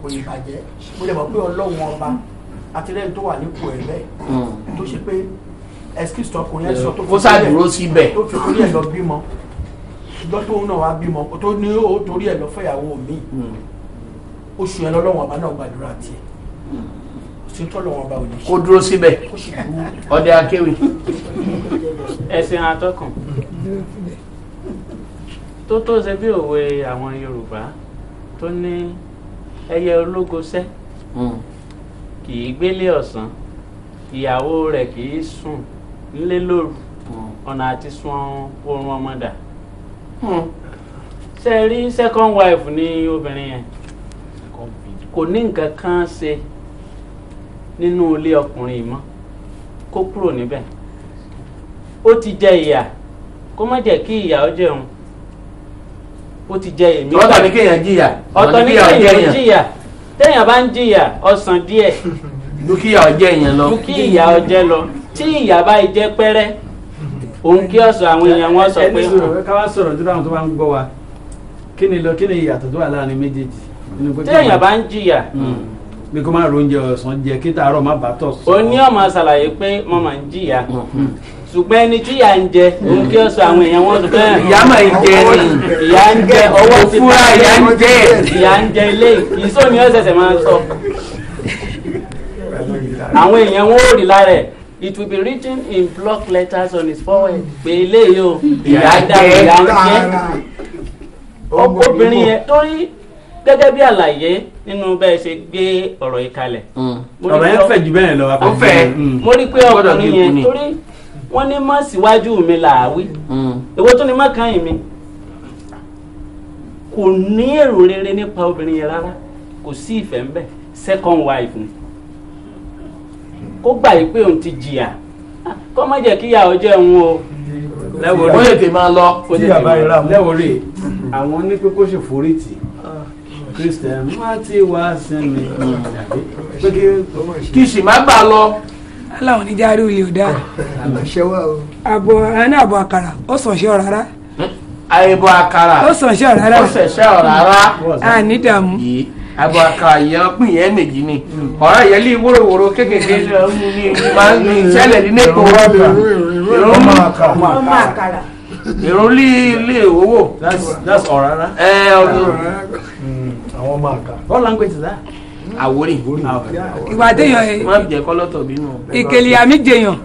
kò ì bàjẹ́ mo lè mọ̀ pé Ọlọ́run ọba àtìlẹ́yìn tó wà nípò ẹ̀ bẹ́ẹ̀ tó ṣe pé excuse tọkùnrin ẹ sọ tó kó ṣàdúró síbẹ̀ tó fi torí ẹ lọ bímọ ṣùgbọ́n tóun náà wá bímọ tó ní ó torí ẹ lọ fẹ́yàwó mi oṣù yẹn lọ́lọ́wọ́n ọba náà gbàdúrà tiẹ̀ ṣe tọ́lọ́wọ́n ọba ò ní ṣe kó dúró síbẹ̀ ọdẹ akéwì. ẹ̀sìn atọ́kùn tó ṣe bí òwe àwọn Yorùbá tó ní ẹyẹ ológoṣẹ́ kì í gbélé ọ̀sán ìyàwó rẹ̀ kì í sùn nílé lóru ọ̀nà àti sun oorun ọmọdà ṣe rí second wife ní obìnrin yẹn kò ní nǹkan kan ṣe nínú ilé ọkùnrin mọ́ kó kúrò níbẹ̀ ó ti jẹ ìyà kó má jẹ́ kí ìyà ó jẹun ó ti jẹ èmi. ọ̀tọ̀ ní kéèyàn jìyà ọ̀tọ̀ ní kéèyàn jìyà téèyàn bá ń jìyà ọ̀sán díẹ̀ dúkìá ọjẹ́ èèyàn lọ. dúkìá ọjẹ́ lọ tí ìyá bá jẹ́ pẹ́rẹ́ òun kí ọ̀sọ̀ àwọn èèyàn wọn sọ pé. ká wá sọ̀rọ̀ dúró àwọn tó bá ń gbọ́ wa kí ni ìyàtọ̀ tó wà láàrin méjèèjì. téèyàn bá ń jìyà bí kò máa ronjẹ ọ̀sán jẹ kí tààrọ̀ má bàa tọ̀ sọ. ó ní ọmọ ṣàlàyé pé mo máa ń jìyà ṣùgbọ́n ẹni tí ìyá ń jẹ òun kí ó sọ àwọn èèyàn wọn sọ pé ìyá máa ń jẹ ni ìyá ń jẹ ọwọ́ ti fúra ìyá ń jẹ ìyá ń jẹ ilé ìsó ni ó ṣẹ̀ṣẹ̀ máa sọ àwọn èèyàn wọn ò rí lára ẹ̀ it will be written in block letters on his forehead pé eléyìí o ìyá dá ìyá ń jẹ obìnrin yẹn torí gẹ́gẹ́ bí àlàyé nínú bẹ́ẹ̀ ṣe gbé ọ̀rọ̀ yìí kalẹ̀. ọ̀rọ̀ yẹn fẹ̀ jù bẹ́ẹ̀ lọ. ó fẹ́ mo rí pé ọkùnrin yẹn torí wọ́n ní mọ́ síwájú mi làáwí èwo tó ní mọ́ kàn mi kò ní èrò rere nípa obìnrin yẹn rárá kò sí ìfẹ́ ń bẹ̀ second wife ni kó gbà yìí pé òun ti jìyà kó má jẹ́ kíyà ọjọ́ ẹ̀hún o ó lè tè máa lọ. lẹ́wọ̀rẹ́ àwọn ní pé kó ṣe forí tì Christian má ti wá sinmi kí sì má gbà lọ. aláwọn oníjàre olè ò dáa àbọ̀ ẹni àbọ̀ àkàrà ó sàn ṣe ọ̀rá rárá. àìbọ̀ àkàrà ó sàn ṣe ọ̀rá rárá. ó ṣẹ̀ṣẹ̀ ọ̀rá rárá. a ní dààmú. àbọ̀ àkàrà yẹn pín yẹn méjì ni ọ̀rá yẹn lé wórówóró kékeré máa ń ṣẹlẹ̀ ní nẹ́kọ̀ ọmọ àkàrà. ìrún lé owó. that's ọ̀rá rárá. àwọn ọmọ àkà. what language is that? Àwórì. ìwà téèyàn ẹ wọ́n jẹ́ kọ́lọ́tọ̀ bínú. ìkèlè àmì jèèyàn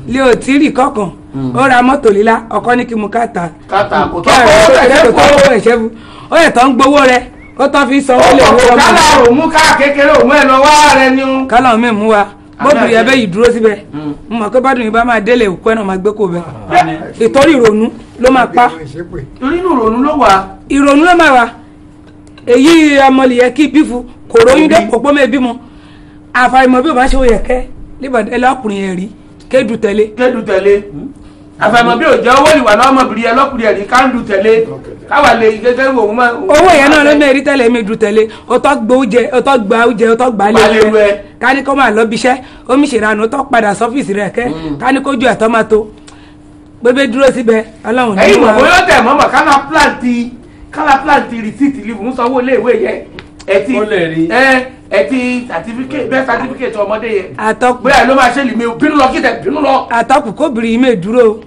lé ò tí rí kọ̀ọ̀kan ó ra mọ́tò líla ọkọ ní kí mu káta káta kò tó kọ́ ẹ̀ṣẹ́ ó yẹ tán gbowó rẹ ó tán fi sanwó lè wọ́n mọ́. kálá òmú ká kékeré òmú ẹ̀ lọ wá rẹ ni ó. kálá òmú ẹ̀ mú wa bódù yẹ bẹ́ẹ̀ yìí dúró síbẹ̀ mo mọ̀ pé bádùn yìí bá máa délé òkú ẹ̀ náà máa gbé kó bẹ́ẹ̀ ìtorí ìrònú ló máa pa. torí inú ìrònú ló wà. ìrònú ló máa wà èyí ọmọlìyẹ kí bífu kò róyún dé pòpọ́ mẹ́ bímọ àfàìmọ̀ bí o bá ṣe òye kẹ́ níbàdàn ẹlọ́kùnrin yẹn rí kédu tẹ̀lé àfàìmọ̀ bí o jẹ́ owó ìwà lọ́mọbìnrin ẹlọ́kùnrin yẹn rí káńdù tẹ̀lé káwà lè gẹ́gẹ́ wò wọ́n. owó yẹn náà ló mẹ́rin tẹ́lẹ̀ mi dù tẹ̀lé ọtọ́ gba oúnjẹ ọtọ́ gba lé rẹ káni kó máa lọ bíṣẹ́ omi ṣèrànù ọtọ́ padà sọ́fíìsì rẹ̀ kẹ́ káni kójú ẹ̀tọ́ máa tó gbébé dúró síbẹ̀ ọlọ́run ní. ẹ̀yin mọ̀ bóyá tẹ̀ mọ́mọ́ kálá plant receipt live ń sanwó iléèwé yẹn ẹtì certificate ọmọdé yẹn àtọkù bóyá ló máa ṣe lè mi bínú lọ kí tẹ bínú lọ. àtọkù kóbìnrin mi dúró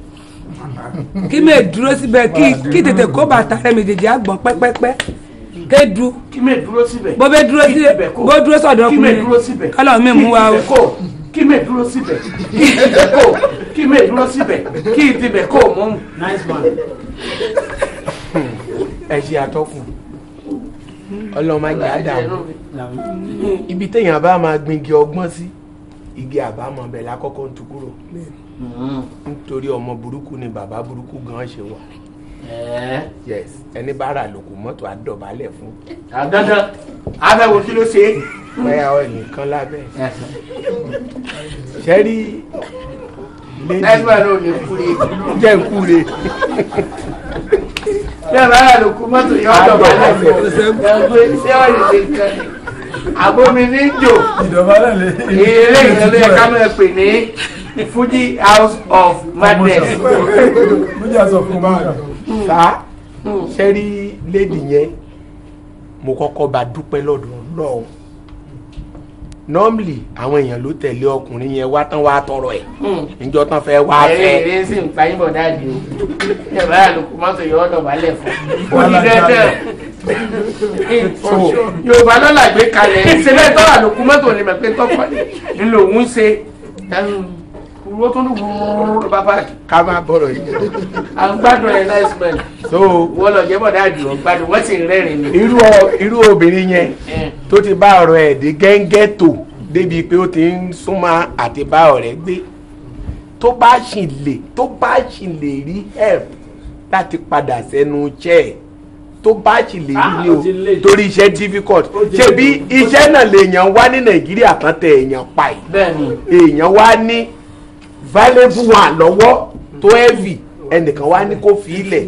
kí mi dúró síbẹ̀ kí tètè kó bàtà rẹ̀ méjèèjì àgbọ̀n pẹ́pẹ́pẹ́ kédu kí mi dúró síbẹ̀ bó bẹ dúró síbẹ̀ bó dúró sọ̀dọ̀ ọkùnrin kálọ̀ mi mú wa o. kí mi dúró síbẹ̀ kí mi dúró síbẹ̀ kí tibẹ̀ kó mú. ẹ ṣe àtọkùn ọlọmọdé àdàmú ibi téèyàn bá máa gbin igi ọgbọ́n sí igi àbámọ̀ bẹ̀ lákọ́kọ́ ń tu kúrò nítorí ọmọ burúkú ni bàbá burúkú gan ṣe wà. yes ẹni bá rà lòkù mọ́tò àdọ̀bálẹ̀ fún. dandan abẹ́wò kí ló ṣe é. bẹ́ẹ̀ ọ nìkan lábẹ́ ṣẹ́rí ẹgbẹ́ ló ní kúre jẹ́ ń kúre. bẹ́ẹ̀ bá rà lòkù mọ́tò yọ ọ̀dọ̀bálẹ̀ fún ẹgbẹ́ ṣé wọ́n lè ṣe nǹkan abomi ní jò eré ìrẹ̀lẹ̀ ẹ̀ka mọ̀ ẹ́ pè ní Fuji House of Madness. sá ṣẹ́rí lédi yẹn mo kọ́kọ́ bá dúpẹ́ lọ́dọ̀ Ọlọ́run normally àwọn èèyàn ló tẹ̀lé ọkùnrin yẹn wá tán wá tọrọ ẹ̀ níjọ́ tán fẹ́ wá fẹ́. ẹ̀rẹ́ sì ń pa yín bọ̀ dáàdi o ẹ̀ bá àlùkò mọ́tò yọ ọ́ dọ̀bálẹ̀ fún un dandan Yorùbá lọ́la gbé kalẹ̀ ṣe bẹ́ẹ̀ tọ́ra àlùkò mọ́tò ní mẹ́pẹ́ tọ́pọ̀ nílò òun ṣe wọ́n tó ń wúrú bàbá ká máa bọ̀rọ̀ yìí. à ń gbádùn ẹ̀ nice man so wọ́n lọ jẹ́ bọ̀ dáàdi o gbádùn wọ́n sì rẹ́rìn ni. irú obìnrin yẹn tó ti bá ọ̀rọ̀ ẹ̀ dé gẹ́ngẹ́ tó débi pé ó ti ń súnmọ́ àti bá ọ̀rẹ́ gbé tó bá sì lè rí help láti padà sẹ́nu iṣẹ́ ẹ̀ tó bá sì lè rí ni o torí iṣẹ́ difficult ṣe bí iṣẹ́ náà lèèyàn wá ní Nàìjíríà kan tẹ èèyàn pa yìí èèyàn wá ní valuable one lọ́wọ́ tó heavy ẹnìkan wá ní kó fi ilẹ̀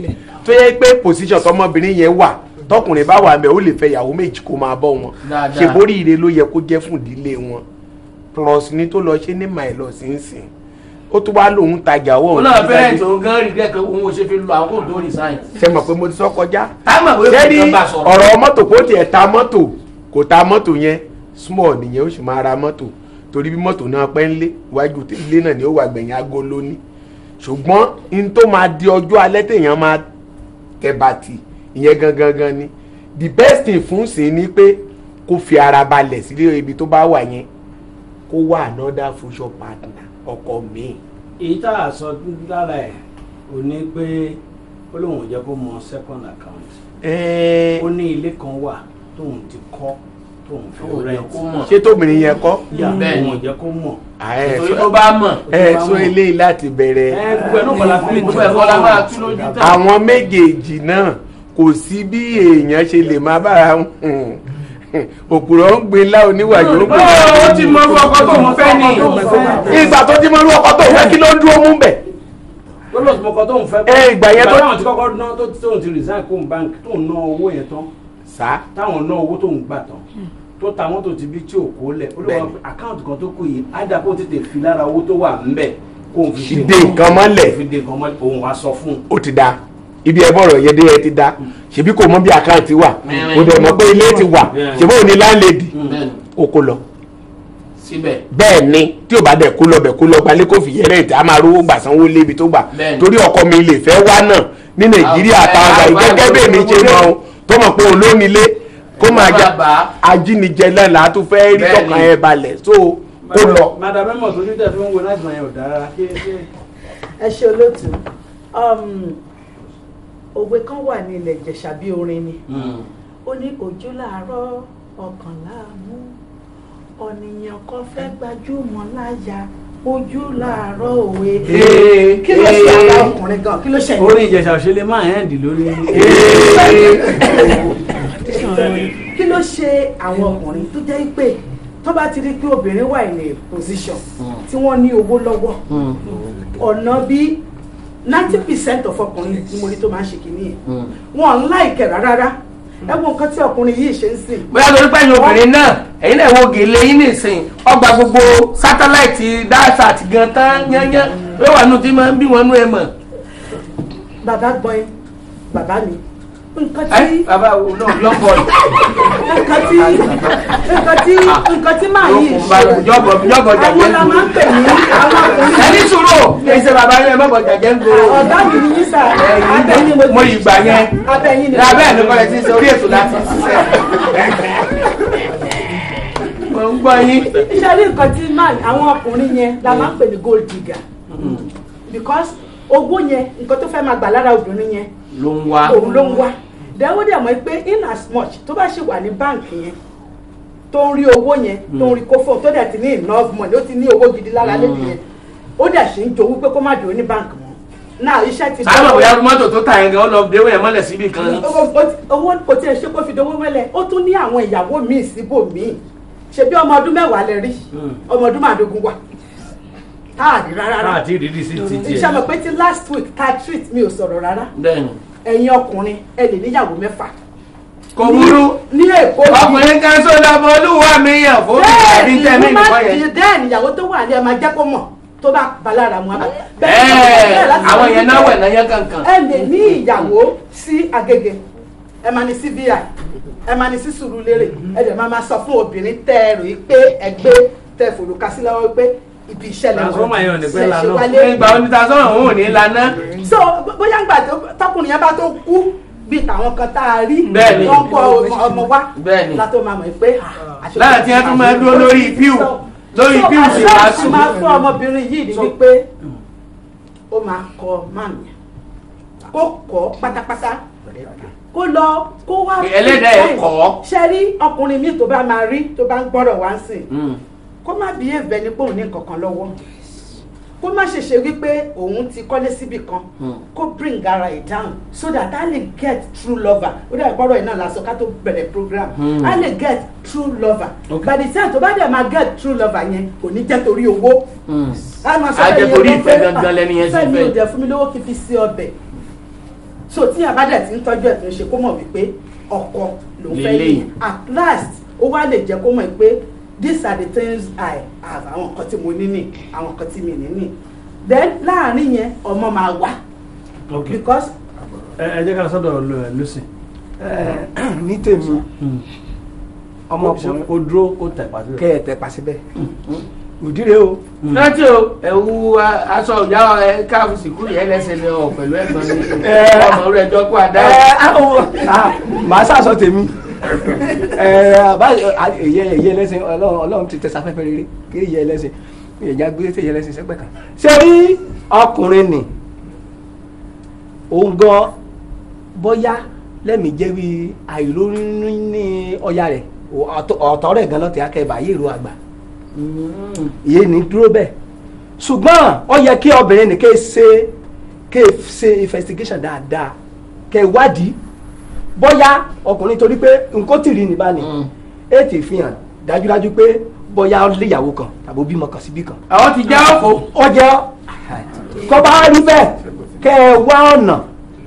tó yẹ pé position tọmọbìnrin yẹn wà tọkùnrin bá wà mẹ́ ó lè fẹ́ ìyàwó méjì kó máa bọ́ wọn ṣèbórí ire ló yẹ kó jẹ́ fún ìdílé wọn plus ní tó lọ ṣe ní màìlọ sínsìn ó tún wá lòun tajà owó òun náà bẹ́ẹ̀ tó gan rí gẹ́gẹ́ òun ò ṣe fi lo àwọn òdò resign. ṣe mọ̀ pé mo ti sọ kọjá ṣé ní ọ̀rọ̀ mọ́tò kó tiẹ̀ ta mọ́tò kò ta mọ́tò yẹn small nìyẹn ó sì máa ra mọ́tò torí bí mọ́tò náà pẹ́ ń lé iwájú ilé náà ni ó wà gbẹ̀yìn aago lónìí ṣùgbọ́n n tó máa di ọjọ́ alẹ́ téèyàn máa tẹ̀bàtì ìyẹn gangan ni the best thing fún sí ni pé kó fi ara balẹ̀ sílé ibi tó bá wà yẹn kó wá another future partner ọkọ mi. èyí tá a sọ lára ẹ̀ ò ní pé ó lóun ò jẹ́ kó mọ second account ó ní ilé kan wà tóun ti kọ́ tóun fi rent ṣé tóbìnrin yẹn kọ́. bẹ́ẹ̀ ni ò jẹ́ kó mọ̀ torí tó bá mọ̀ sọ eléyìí láti bẹ̀rẹ̀. àwọn méjèèjì náà kò sí bí èèyàn ṣe lè máa bára òpùrọ̀ ń gbin lá oníwàjú ó gbin. ó ti mọ irú ọkọ tó ń fẹ́ ni. ìgbà tó ti mọ irú ọkọ tó ń fẹ́ kí ló ń dúró mú bẹ̀. lọ́lọ́sì mọ́kọ tó ń fẹ́. ìgbà yẹn tó táwọn ti kọ́kọ́ ná tóun ti resign kó n bank tóun ná owó yẹn tán. sá. táwọn ná owó tóun gbà tán tó ta mọ́tò ti bí tí ò kó lẹ̀ ó lè wọ́n àkáǹtì kan tó kù yìí ádà kó tètè fi lára owó tó wà ńbẹ̀ kó n fi dé nǹkan mọ́lẹ̀. fi dé nǹkan mọ́lẹ̀ òun wá sọ fún un. ó ti da ibi ẹ bọ̀rọ̀ yẹn dé ẹ ti da ṣebí kò mọ bí àkáǹtì wà ó dẹ̀ mọ̀ pé ilé ti wà ṣebí òun ni láńlẹ́dì kókó lọ. síbẹ̀. bẹ́ẹ̀ ni tí ò bá dẹ̀ kó lọ bẹ̀ kó lọ gbalẹ̀ kó fi yẹrẹ ìta máa rówó gbà sanwó lébi tó gbà torí ọkọ mi lè fẹ́ wá náà ní nàìjíríà táwọn àgbà gẹ́gẹ́ bẹ́ẹ̀ mi ṣe mọ́ tó mọ̀ pé òun ló nílé kó máa já ajínijẹ lẹ́la tó fẹ́ rí tọkàn ẹ balẹ̀ so kó lọ. madam emma tó ní tẹ̀ fi ń wo láti máa yẹn ò dára. ẹ ṣe olóòtú òwe kan wà ní ilẹ̀ Ìjẹ̀ṣà bí orin ni ó ní ojú làárọ̀ ọkàn láàmú ọ̀nìyàn kan fẹ́ gbajúmọ̀ láyà ojú làárọ̀ òwe. kí ló ṣe àwọn ọkùnrin gan kí ló ṣe. orin Ìjẹ̀ṣà òṣèlè máa ń dì lórí. kí ló ṣe àwọn ọkùnrin tó jẹ́ pé tó bá ti rí pé obìnrin wà ní position tí wọ́n ní owó lọ́wọ́ ọ̀nà bí 90% of ọkùnrin tí mo rí tó máa ń ṣe kìíní yẹn wọn ń láìkẹ̀ rárá ẹ wo nǹkan tí ọkùnrin yìí ṣe ń sìn. bóyá lórí pẹ́yìn obìnrin náà ẹ̀yin náà wo gèlè yín nìsín ọgbà gbogbo sátáláìtì dáṣàtì gan tán yányán ló wà nù tí máa ń bí wọn nú ẹ mọ̀. bàbá gbọ́n bàbá mi nǹkan tí bàbá wo náà lọ́pọ̀ nǹkan tí màá yìí ṣe jọ́bọ̀ jàjẹ́ àwọn la máa ń pè ní àwọn ọkùnrin. ẹni sùúrù ẹsẹ̀ bàbá yẹn mọ̀bọ̀ jàjẹ́ ń gbòòrò. ọ̀gá mi ni yín sà abẹ́yìn mo yìí gbà yẹn abẹ́yìn ni. abẹ́ mi kọ́lẹ̀ tí ń ṣe orí ètò láti ṣiṣẹ́. mo ń gbọ́ yín. iṣẹ́ rí nǹkan tí àwọn ọkùnrin yẹn la máa ń pè ní gold digger because owó yẹn nǹkan tó fẹ́ máa gbà lára obìnrin yẹn ló ń wá òun ló ń wá dáwọ́ dẹ̀ mọ̀ pé in as much tó bá ṣe wà ní báǹkì yẹn tó ń rí owó yẹn tó ń rí kó fóun tó dẹ̀ ti ní enough money ó ti ní owó gidi lára lẹ́bi yẹn ó dẹ̀ ṣe ń jowú pé kó má dúró ní báǹkì mọ́ náà iṣẹ́ ti dọ́wọ́. sábà bóyá mọ́tò tó ta yẹn gan ó lọ déwọ́ yẹn mọ́lẹ̀ síbi kan ni. owó kò tiẹ̀ ṣe kó fi dowó mọ́lẹ̀ ó tún ní àwọn ìyàwó míì síbò míì ṣebí ọmọ ọdún 10 lẹ rí ọmọ ọdún 15 wà táàdì rárá. táàdì ìrírí sí ti tiẹ̀. ìṣàmọ̀ pé ti last week ta treat mi ò sọ̀rọ̀ rárá. bẹ́ẹ̀ni. ẹ̀yin ọkùnrin ẹ lè níyàwó 6. kò burú ní èkó yìí. ọkùnrin kan sódà bọ olúwa mi yàn fún mi àbí tẹ̀mí nìkan yẹn. bẹ́ẹ̀ni ìyàwó tó wà ní ẹ máa jẹ́ kó mọ̀ tó bá balára mu. àwọn yẹn náà wẹ̀ náà yẹn kankan. ẹ lè ní ìyàwó sí Agége ẹ máa ní sí BI ẹ máa ní sí Sùúrùlérè ẹ dẹ̀ máa sọ fún obìnrin tẹ́ ẹ rò yí pé ẹgbẹ́ tẹ́ fòrùka sí lọ́wọ́ pé ibi iṣẹ́ lẹ́wọ̀n ṣe wálé. ìgbà onítàsọ́nà òun ò ní lana. so bóyá ńgbà tọkùnrin yẹn bá tó kú bíi tàwọn kan tá a rí bẹ́ẹ̀ni wọ́n kọ́ ọmọ wa bẹ́ẹ̀ni látó máa mọ̀ pé. láti tí wọ́n tún máa dúró lórí píù lórí píù sì wá sùn. so àṣọ máa fún ọmọbìnrin yìí ni wípé ó máa kọ máàmù yẹn kó kọ́ pátápátá kó lọ kó wá. ẹlẹ́dàá ẹ̀ kọ́. ṣe rí ọkùnrin mi tó bá máa rí tó bá ń gbọ́dọ̀ wá sí kó má bí èèbẹ̀ ní pé òun ní nǹkan kan lọ́wọ́ kó má ṣe ṣe wípé òun ti kọ́lé síbì kan kó bring ara ẹ̀ down so that I lè get true lover ó dẹ̀ gbọ́dọ̀ iná lásán ká tó bẹ̀rẹ̀ program I lè get true lover by the time tó bá dẹ̀ máa get true lover yẹn kò ní jẹ́ torí owó a jẹ́ torí ìfẹ́ gangan lẹ́ni yẹn sí fẹ́. mi ò dẹ̀ fún mi lówó kí n fi sí ọbẹ̀ so tí àbádẹ̀ ti ń tọ́jú ẹ̀ tó ń ṣe kó mọ̀ wípé ọkọ ló ń fẹ́ yìí at last ó wá lè jẹ́ kó mọ̀ pé these are the things I have àwọn nǹkan tí mo ní ní àwọn nǹkan tí mi ní ní then láàrin yẹn ọmọ máa wà because. ẹ jẹ́ ká sọ́dọ̀ Lucy. ní tèmi ọmọkùnrin kò dúró kó tẹ̀pá síbẹ̀. kẹ́ ẹ̀ tẹ̀pá síbẹ̀ òdìrẹ o. rántí o ẹ̀wù aṣọ ìyá káàbù sìkúrì ẹlẹ́sẹ̀ lọ pẹ̀lú ẹ̀gbọ́n mi ọmọ rẹ̀ jọ kó àdá. màá sàṣọ tèmi èyí ẹlẹ́sìn ọlọ́run ti tẹ̀sán afẹ́fẹ́ rere kí èyí ẹlẹ́sìn ìyá gbé èyí ẹlẹ́sìn sẹ́gbẹ̀ kan. ṣé rí ọkùnrin nì òun gan bóyá lẹ́mìí jẹ́ wí àìlóyún ní ọya rẹ̀ ọ̀tọ̀ rẹ̀ gan lọ́tẹ̀ akẹ́bà yé ìró àgbà ìyé ní dúró bẹ́ẹ̀ ṣùgbọ́n ó yẹ kí obìnrin ní ké ṣe investigation dáadáa kẹ́ wádìí bóyá ọkùnrin torí pé nǹkan tìrì ní bá ní ètì fi hàn dájúdájú pé bóyá ó lé ìyàwó kan tàbí ó bímọ kan síbí kan. àwọn ti já òfò. ó jẹ́ kó bá rí bẹ́ẹ̀ kẹ́ wá ọ̀nà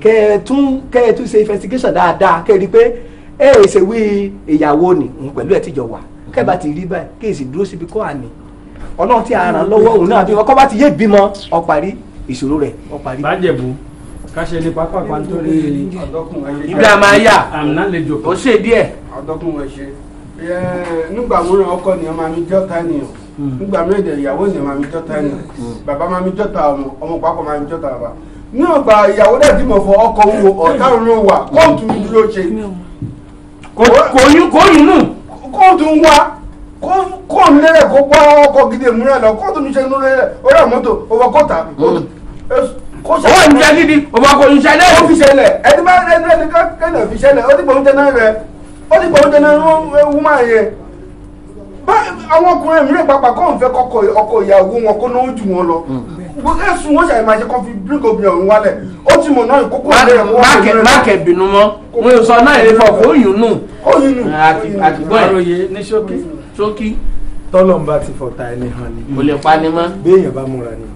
kẹ́ tún ṣe investigation dáadáa kẹ́ rí pé ṣe wí ìyàwó ni òun pẹ̀lú ẹ̀ tíjọ wà kẹ́ bá ti rí báyìí kí èsì dúró síbi kó àní ọlọ́run tí a ràn lọ́wọ́ òun náà bí wọ́n kọ́ bá ti yé ìbímọ ó parí ìṣòro rẹ̀ ó parí. bàjẹ́bù káṣe ní pápá nítorí ibi a máa yà ó ṣe díẹ̀. ọ̀dọ́kùn ẹ̀ ṣe nígbà mìíràn ọkọ ni ọmọ mi jọ́ta ènìyàn nígbà mìíràn èdè ìyàwó ni ọmọ mi jọ́ta ènìyàn bàbá máa mi jọ́ta ọmọ pápá máa mi jọ́ta bàbá ní ọgbà ìyàwó dẹ̀ tí mo fọ ọkọ̀ wo ọ̀tárùn-ún wà kóòtù mi dúró ṣe. kò yún nù. kóòtù ń wá kóòtù lérè kó gbọ́ ọkọ̀ gidi èmúrẹ́ lọ kóòtù mi ṣe ń lórí ọ̀rẹ́ mọ́tò ọwọ́ kọ́ta owó ìjà gidi ọba kò ní ṣẹlẹ̀. ó fi ṣẹlẹ̀ ẹni bá ẹni kẹ́nà fi ṣẹlẹ̀ ó ti gbọ̀n tẹ́ná rẹ̀ ó ti gbọ̀n tẹ́ná ewu máa yẹ. àwọn ọkùnrin mìíràn pàápàá kọ́ ń fẹ́ kọ́kọ́ ọkọ ìyàwó wọn kó náà jù wọn lọ. ẹ̀sùn wọn ṣàyẹ̀mọ̀ àṣẹ kan fi bíríkì obìnrin ọ̀hún wálẹ̀ ó ti mọ̀ náà ìkókó rẹ̀ wọ́n. má kẹ̀ bínú mọ́ mo sọ náà lè fọ kó yùn nù. ó yùn nù. àtìgbọ́n àròyé ní ṣókí. tọ́lọ́mbà ti fọ̀tà ẹni hàn ni. kò lè pa ni mọ́. béèyàn bá múra ni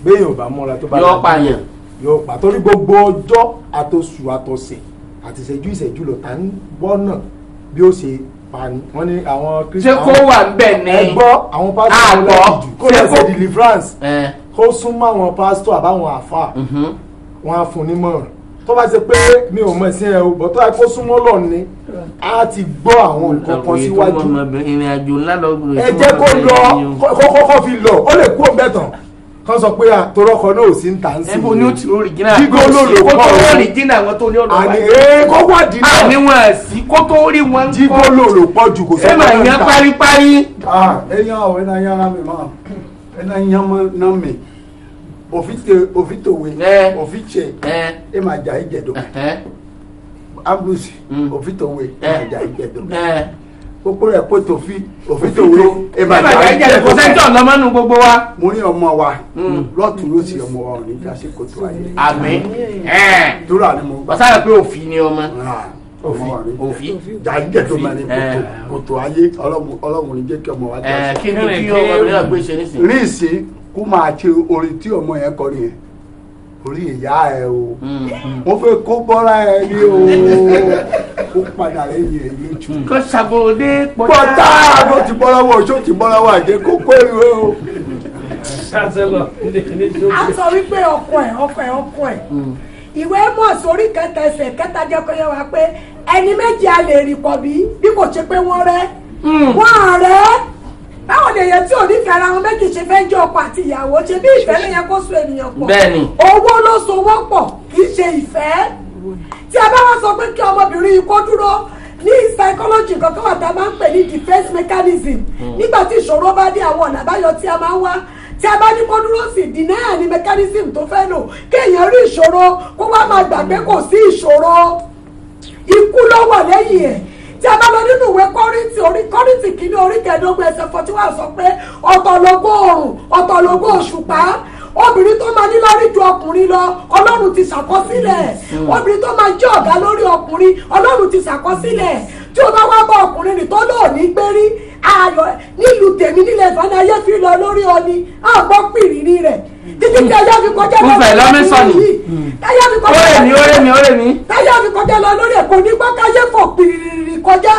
béèyàn bá múra tó bá yọ pààyàn yọ pa torí gbogbo ọjọ́ àtòsù àtọ̀sẹ̀ àti ìṣẹ́jú lọ tá ń gbọ́ náà bí ó ṣe pa ni wọ́n ní àwọn ṣé kó wà ń bẹ̀ ní ẹgbọ́ àwọn pásítọ̀ lẹ́yìn kó lè ṣe deliverance kó súnmọ́ àwọn pásítọ̀ àbáwọn àfà wọn á fún nímọ̀ràn tó bá ṣe pé mi ò mọ̀ sí ẹ o bọ̀ tó bá kó súnmọ́ lọ ní a ti gbọ́ àwọn nǹkan kan síwájú ẹ jẹ́ kó lọ kọ́kọ́ fi lọ ó lè kú òǹbẹ̀tàn kan sọ pé àtòrọ́kọ náà ò sí ń tà ń sìn. ẹbùn ní o ti original jígó lòlò kó tó original wọn tó ní ọ̀dọ̀ àní ee kó wádìí náà àní wọn sí kó tó rí wọn. jígó lòlò pọ̀ jù kò sọ ẹ máa yan paríparí. ẹyàn ọ̀ ẹ̀nà yan ara mi máa ẹ̀nà yan náà mi òfìtòwe òfìtsẹ ẹ máa jà ìjẹ̀dọ̀ abúlùsì òfìtòwe ẹ máa jà ìjẹ̀dọ̀ kókó rẹ̀ kó òfìtòwe ẹ máa jà ìjẹ̀dọ̀ kò sẹ́jọ́ lọ́mọ́nù gbogbo wa. mo ní ọmọ wa lọ́tún ló sì ọmọ wa ò ní já sí kòtò ayé. àmín tóra ni mo gbà. wàsára pé òfin ni ọmọ. òfin jà ìjẹ̀dọ̀ máa ní kòtò ayé ọlọ́run ní jẹ́ kí ọmọ wa já sí. kí ni kí ọmọbìnrin náà gbé ṣe nísìnyí. rí ìsín kó máa ṣe orin tí ọmọ yẹn kọ nìyẹn orí ìyá ẹ o mo fẹ́ kó bọ́ra ẹ ní o kó padà lẹ́yìn ẹ lójú. kó ṣàbòdé pọ́tà ló ti bọ́ lọ́wọ́ oṣù ti bọ́ lọ́wọ́ àjẹ kó kó èrò o. a sọ wípé ọkọ ẹ ìwé mọ̀ sórí kẹta ẹsẹ̀ kẹta jẹ́ kó yẹ wá pé ẹni méjì a lè rí pọ̀ bí kò ṣe pé wọ́n rẹ́ wọ́n rẹ́ báwo lè yẹ tí ò ní fi ara wọn méjì ṣe fẹ́ jẹ́ ọkọ àti ìyàwó ṣe bí ìfẹ́ ló yẹ kó so ènìyàn pọ̀ bẹ́ẹ̀ni owó ló so wọ́n pọ̀ kì í ṣe ìfẹ́ tí a bá wá sọ pé kí ọmọbìnrin yìí kó dúró ní psychology kankan wà tá a máa ń pè ní defence mechanism nígbà tí ìṣòro bá dé àwọn ọ̀nà àbáyọ tí a máa ń wá tí a bá ní kó dúró sí denial ní mechanism tó fẹ́ lò kéèyàn rí ìṣòro kó wá máa gbàgbé kò sí ìṣòro ikú ló wà lẹ́yìn ẹ̀ tí a bá lọ nínú ìwé kọ́rìntì kìíní orí kẹẹ̀ẹ́dógún ẹsẹ̀ 41 sọ pé ọ̀tọ̀ lógo oòrùn ọ̀tọ̀ lógo òṣùpá obìnrin tó máa ní lórí ju ọkùnrin lọ ọlọ́run ti ṣàkọsílẹ̀ obìnrin tó máa jẹ́ ọ̀gá lórí ọkùnrin ọlọ́run ti ṣàkọsílẹ̀ tí o bá wá bá ọkùnrin rìn tó lóò ní gbérí ayọ̀ nílùú tèmi nílẹ̀ ìfọ̀nà ayé fi lọ lórí ọni àgbọ̀ pìrìrì rẹ̀ títí tí ayé fi kọjá lọ lórí yìí ayé fi kọjá ayé fi kọjá lọ lórí ẹ̀ kò ní gbọ́ káyé fò pìrìrì kọjá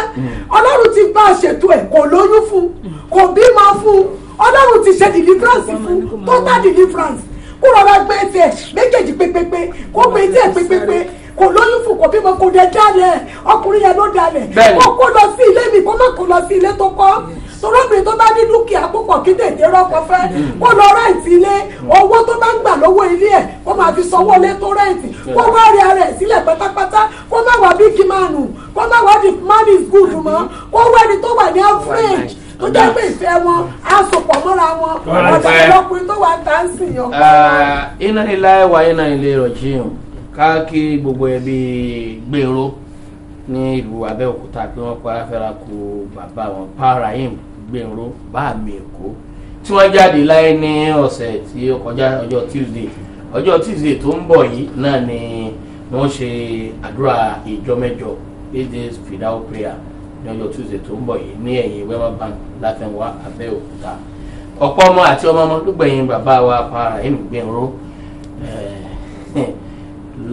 ọlọ́run ti bá a ṣètò ẹ̀ kò lóyún fún kò bímọ fún ọlọ́run ti ṣe deliverance fún total deliverance kó rọra gbé tiẹ̀ méjèèjì pépépé kó gbé tiẹ̀ pépépé kò lóyún fún kò bímọ kò dé dalẹ̀ ọkùnrin yẹn ló dalẹ̀ kó lọ sí ilé mi kó má kó lọ sí ilé tó kọ́ torọ́bìnrin tó bá ní dúkìá púpọ̀ kí tètè rọ́pò fẹ́ kó lọ rẹ́ǹtì ilé owó tó bá ń gbà lọ́wọ́ ilé ẹ̀ kó máa fi sanwó ilé tó rẹ́ǹtì kó má rí ara ẹ̀ sílẹ̀ pátápátá kó má wá bí kí máa nù kó má wá the man is good mọ́ kó wẹ́ni tó wà ní average tó jẹ́ pé ìfẹ́ wọn á sopọ̀ mọ́ra wọn ọ̀dọ̀ ọkùnrin tó wà ń tà ń sìn yàn. iná ilé wa iná ilé rọ̀jìn káàkiri gbogbo ẹbí gbèrò ní ìlú Abẹ́òkúta pé wọ́n pa afẹ́ra kó bàbá wọn Parahim Gbèrò bá mi Èkó tí wọ́n jáde láyé ní ọ̀sẹ̀ tí ó kọjá ọjọ́ Tuesday tó ń bọ̀ yìí náà ni wọ́n ṣe àdúrà ìjọ mẹ́jọ 8 days fidao prayer ní ọjọ́ Tuesday tó ń bọ̀ yìí ní ẹ̀yìn Wema Bank Láfẹnwá Abẹ́òkúta ọ̀pọ̀ ọmọ àti ọmọ ló gbẹ̀yìn bàbá wa Parahim Gbèrò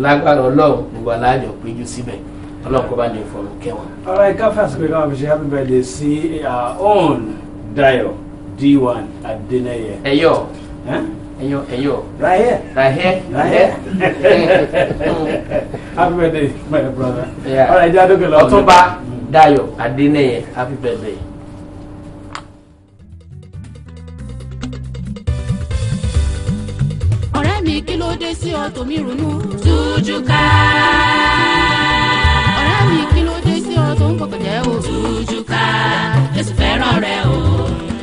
lágbára Ọlọ́run gbogbo aláàjọ péjú síbẹ̀ Ọlọ́run kó bá ní ìfọ̀rọ̀ kẹwọn. All right, ká fast pé káwọn fi ṣe happy birthday sí our own Dayo D1 Adeneye. Ẹyọ. Right here. Happy birthday, my brother. Yeah. All right, Jadoke lọ. Ọ̀túnba Dayo Adeneye, happy birthday. Ọ̀rẹ́ mi kí ló dé sí ọ tòmí ronú tújúká. Ọ̀rẹ́ mi kí ló dé sí ọ tó ń bọ̀kọ̀ jẹ́ o tújúká. Jésù fẹ́ràn rẹ o,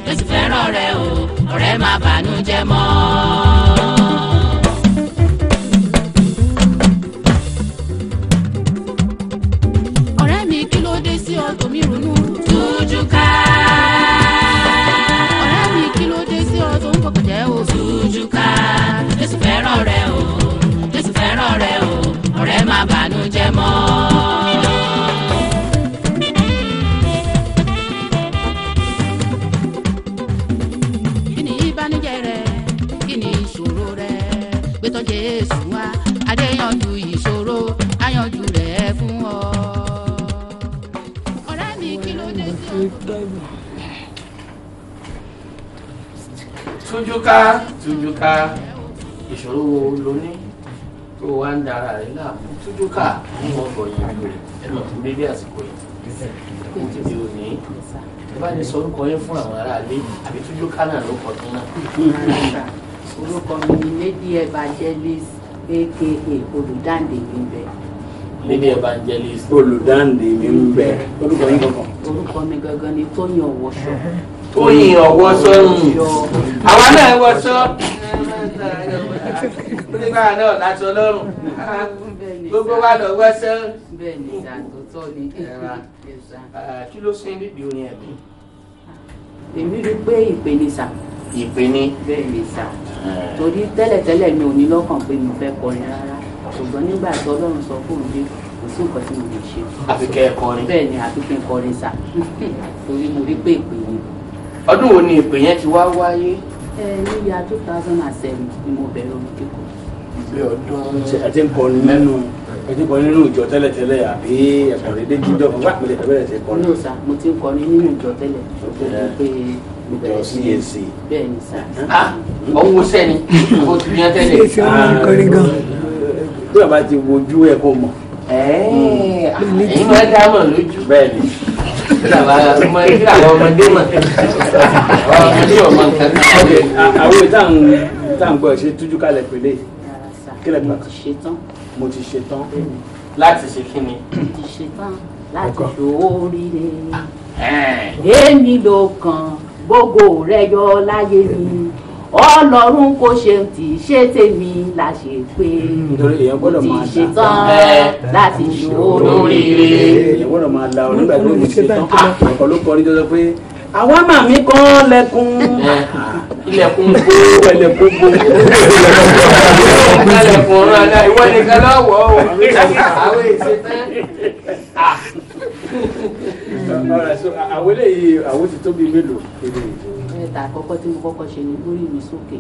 Jésù fẹ́ràn rẹ o, ọ̀rẹ́ má bànújẹ́ mọ́. Ọ̀rẹ́ mi kí ló dé sí ọ tòmí ronú tújúká. Ọ̀rẹ́ mi kí ló dé sí ọ tó ń bọ̀kọ̀ jẹ́ o tújúká. Jésù fẹ́ràn rẹ o, Jésù fẹ́ràn rẹ o, ọ̀rẹ́ má bànújẹ́ mọ́. Kí ni ìbànújẹ́ rẹ? Kí ni ìṣòro rẹ? Gbé tọ̀ Jésù wá, Adé yanjú ìṣòro, á yanjú rẹ̀ fún ọ. Ọ̀rẹ́ mi kí ló dé sí ọ? Tújúká ìṣòro wo ló ní tó wá ń dára rẹ̀ láàmú tújúká ní wọn bọ̀ yìí rẹ̀ ẹnu tó dédé àsìkò yìí kó ti di òní ẹ bá ní sọ orúkọ yín fún àwọn aráalé àbí tújúká náà ló kọ tún náà. Orúkọ mi ni Lady Evangelist aka Olùdáǹdè mi ń bẹ. Lady Evangelist Olùdáǹdè mi ń bẹ. Orúkọ yín kankan. Orúkọ mi gangan ni Tóyìn Ọ̀wọ́ṣọ́. Tóyìn Ọ̀wọ́ṣọ́ àwa náà wọṣọ nígbà náà láti Ọlọ́run gbogbo wa lọ wọṣọ. Bẹ́ẹ̀ni ìdàgbòtọ́ ni. Kí ló sún níbi orin ẹ̀mí? Èmi rí pé ìpè ni sà. Ìpè ni. Bẹ́ẹ̀ni sà. Torí tẹ́lẹ̀tẹ́lẹ̀ mi ò ní lọ́kàn pé mo fẹ́ kọrin rárá ṣùgbọ́n nígbà tí Ọlọ́run sọ fún mi kò sí nǹkan tí mo lè ṣe. Àfi kẹ́ ẹ kọrin. Bẹ́ẹ̀ni àfi kí n kọrin sà. Torí mo rí pé ìpè ni. Ọdún wo ni ìpè yẹn ti wá wáyé? Ní ya 2007 ni mo bẹ̀rẹ̀ orin kíkọ. Ìgbé ọdún. Ẹ ti ń kọrin nínú ìjọ tẹ́lẹ̀tẹ́lẹ̀ àbí ẹ̀kọ́ dédé jíjọ fún wàá pèlè tẹ́lẹ̀ ṣe kọrin. No sà, mo ti ń kọrin nínú ìjọ tẹ́lẹ̀ pé mo bẹ̀rẹ̀ sí CAC. Bẹ́ẹ̀ni sà. Ọ̀hún sẹ́ni o ti yan tẹ́lẹ̀. Bí bàbá ti wojú ẹ̀ kó mọ̀. Ẹ̀yin máa dá mọ̀ lójú. Bẹ́ẹ̀ni. Àwọn ọmọdé mọ̀. Ọmọdé ọmọ nǹkan kan. Àwọn ìtàn gbọ́ ṣe tújú kalẹ̀ pèlè. Kílẹ̀ gbà. Mo ti ṣe tán. Láti ṣe kí ni? Mo ti ṣe tán láti ṣoríire. Èmi ló kàn gbogbo rẹ̀ yọ láyé mi. Ọlọ́run kò ṣe ti ṣe tèmi la ṣe pé mo ti ṣe tán láti ṣoríire. Èèyàn gbọ́dọ̀ máa la ọ nígbà tí mo ṣe tán. Ọkọ̀ ló kọrin jọjọ pé àwa màmí kan lẹ́kùn. Ilẹ̀kùn gbó. Ilẹ̀kùn gbó. Ilẹ̀kùn ọ̀rọ̀ àná ìwọ nìkan lọ́wọ́ o. Àwọn èsì tán. Àwọn eléyìí àwọn ti tóbi mélòó? Ẹ̀ta àkọ́kọ́ tí mo kọ́kọ́ ṣe ni gbórí mi sókè.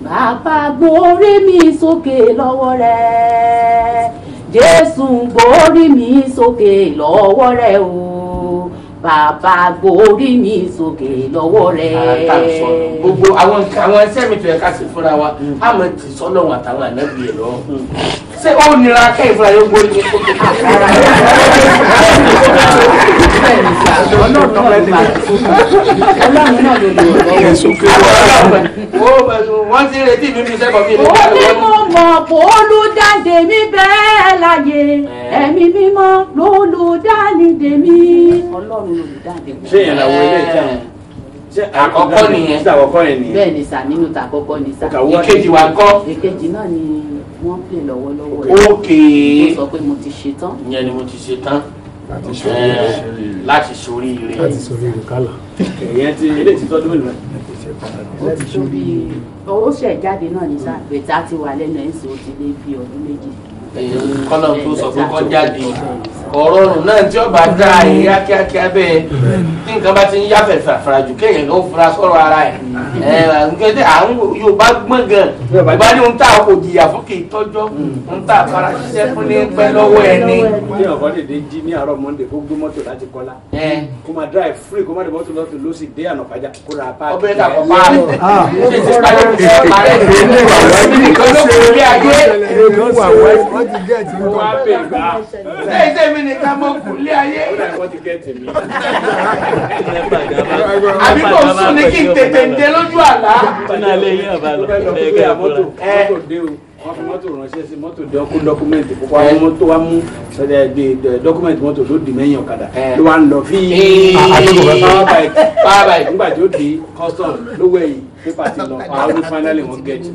Bàbá gbórí mi sókè lọ́wọ́ rẹ̀. Jésù gbórí mi sókè lọ́wọ́ rẹ̀ o. Bàbá gbórí mi sókè lọ́wọ́ rẹ̀. Gbogbo àwọn iṣẹ́ mi tó yẹ ká ṣe fúnra wa, a máa ti sọ́lọ́run àtàwọn ànábì ẹ̀ lọ́wọ́. ṣé ó nira kẹ́yìn fúnra yóò gbórí ní sókè. Ọlọ́run náà ló wọ́n ti retí mi fi sẹ́kọ̀ọ́ bí mi. ó ní mo mọ̀ pé olùdáǹdè mi bẹ́ẹ̀ láyé ẹ̀mí mímọ́ lólùdáǹdè mi. Ọlọ́run lolùdáǹdè mi. ṣé ìyẹn làwọn ilé ìtàn àkọ́kọ́ nìyẹn. bẹ́ẹ̀ ni sà nínú ta àkọ́kọ́ ni sà. ìkejì wa kọ́. ìkejì náà ni wọ́n pè lọ́wọ́lọ́wọ́ ókè. mo sọ pé mo ti ṣe tán. ìyẹn ni mo ti ṣe tán láti sórí ire. láti sórí ire kálá. ìyẹn ti ilé ìtìtọ́ tó mìíràn. ó ti tó bí ó ṣẹ̀ jáde náà ní sáà bẹ̀tà ti wà lẹ́nu ẹ̀ ń sọ ó ti lé bí ọdún méjì. kọ́nà tó sọ pé kọ́ jáde ọ̀rọ̀ ọ̀run náà tí ọba dá ìyá kíákíá bẹ́ẹ̀ tí nǹkan bá ti ń yáfẹ̀ fàràjù kéèyàn ló fura sọ̀rọ̀ ara ẹ̀ nǹkan àwọn Yorùbá gbọ́n gan Yorùbá ní ohun tá a kò jìyà fún kì í tọ́jọ́ ohun tá a fara ṣiṣẹ́ fún ní pẹ́ lọ́wọ́ ẹni. ní ọ̀kan lè dé jí ní àárọ̀ Monday kó gbé mọ́tò láti Kọ́lá kó máa drive free kó má dé mọ́tò lọ́tò ló sì dé ànàpájà kó ra páàkì. ọbẹ̀ dàpọ̀ páàkì ṣe ti parí ọ̀rẹ́ parẹ́ nìkan ló kù ní ayé. ṣé mi nìkan mọ kù ní ayé. àbí kò sún ní kí n tètè ń dé lójú àlá. wọ́n fi mọ́tò ránṣẹ́ sí mọ́tò dọ́kú dọ́kúmẹ́ǹtì púpọ̀ àwọn mọ́tò wa mú dọ́kúmẹ́ǹtì mọ́tò tó di mẹ́yìn ọ̀kadà ló wà ń lọ fí power bike nígbà tí ó di custom lówó ẹ̀yìn pépà ti lọ àwọn finally wọ́n gẹ̀ẹ́jì.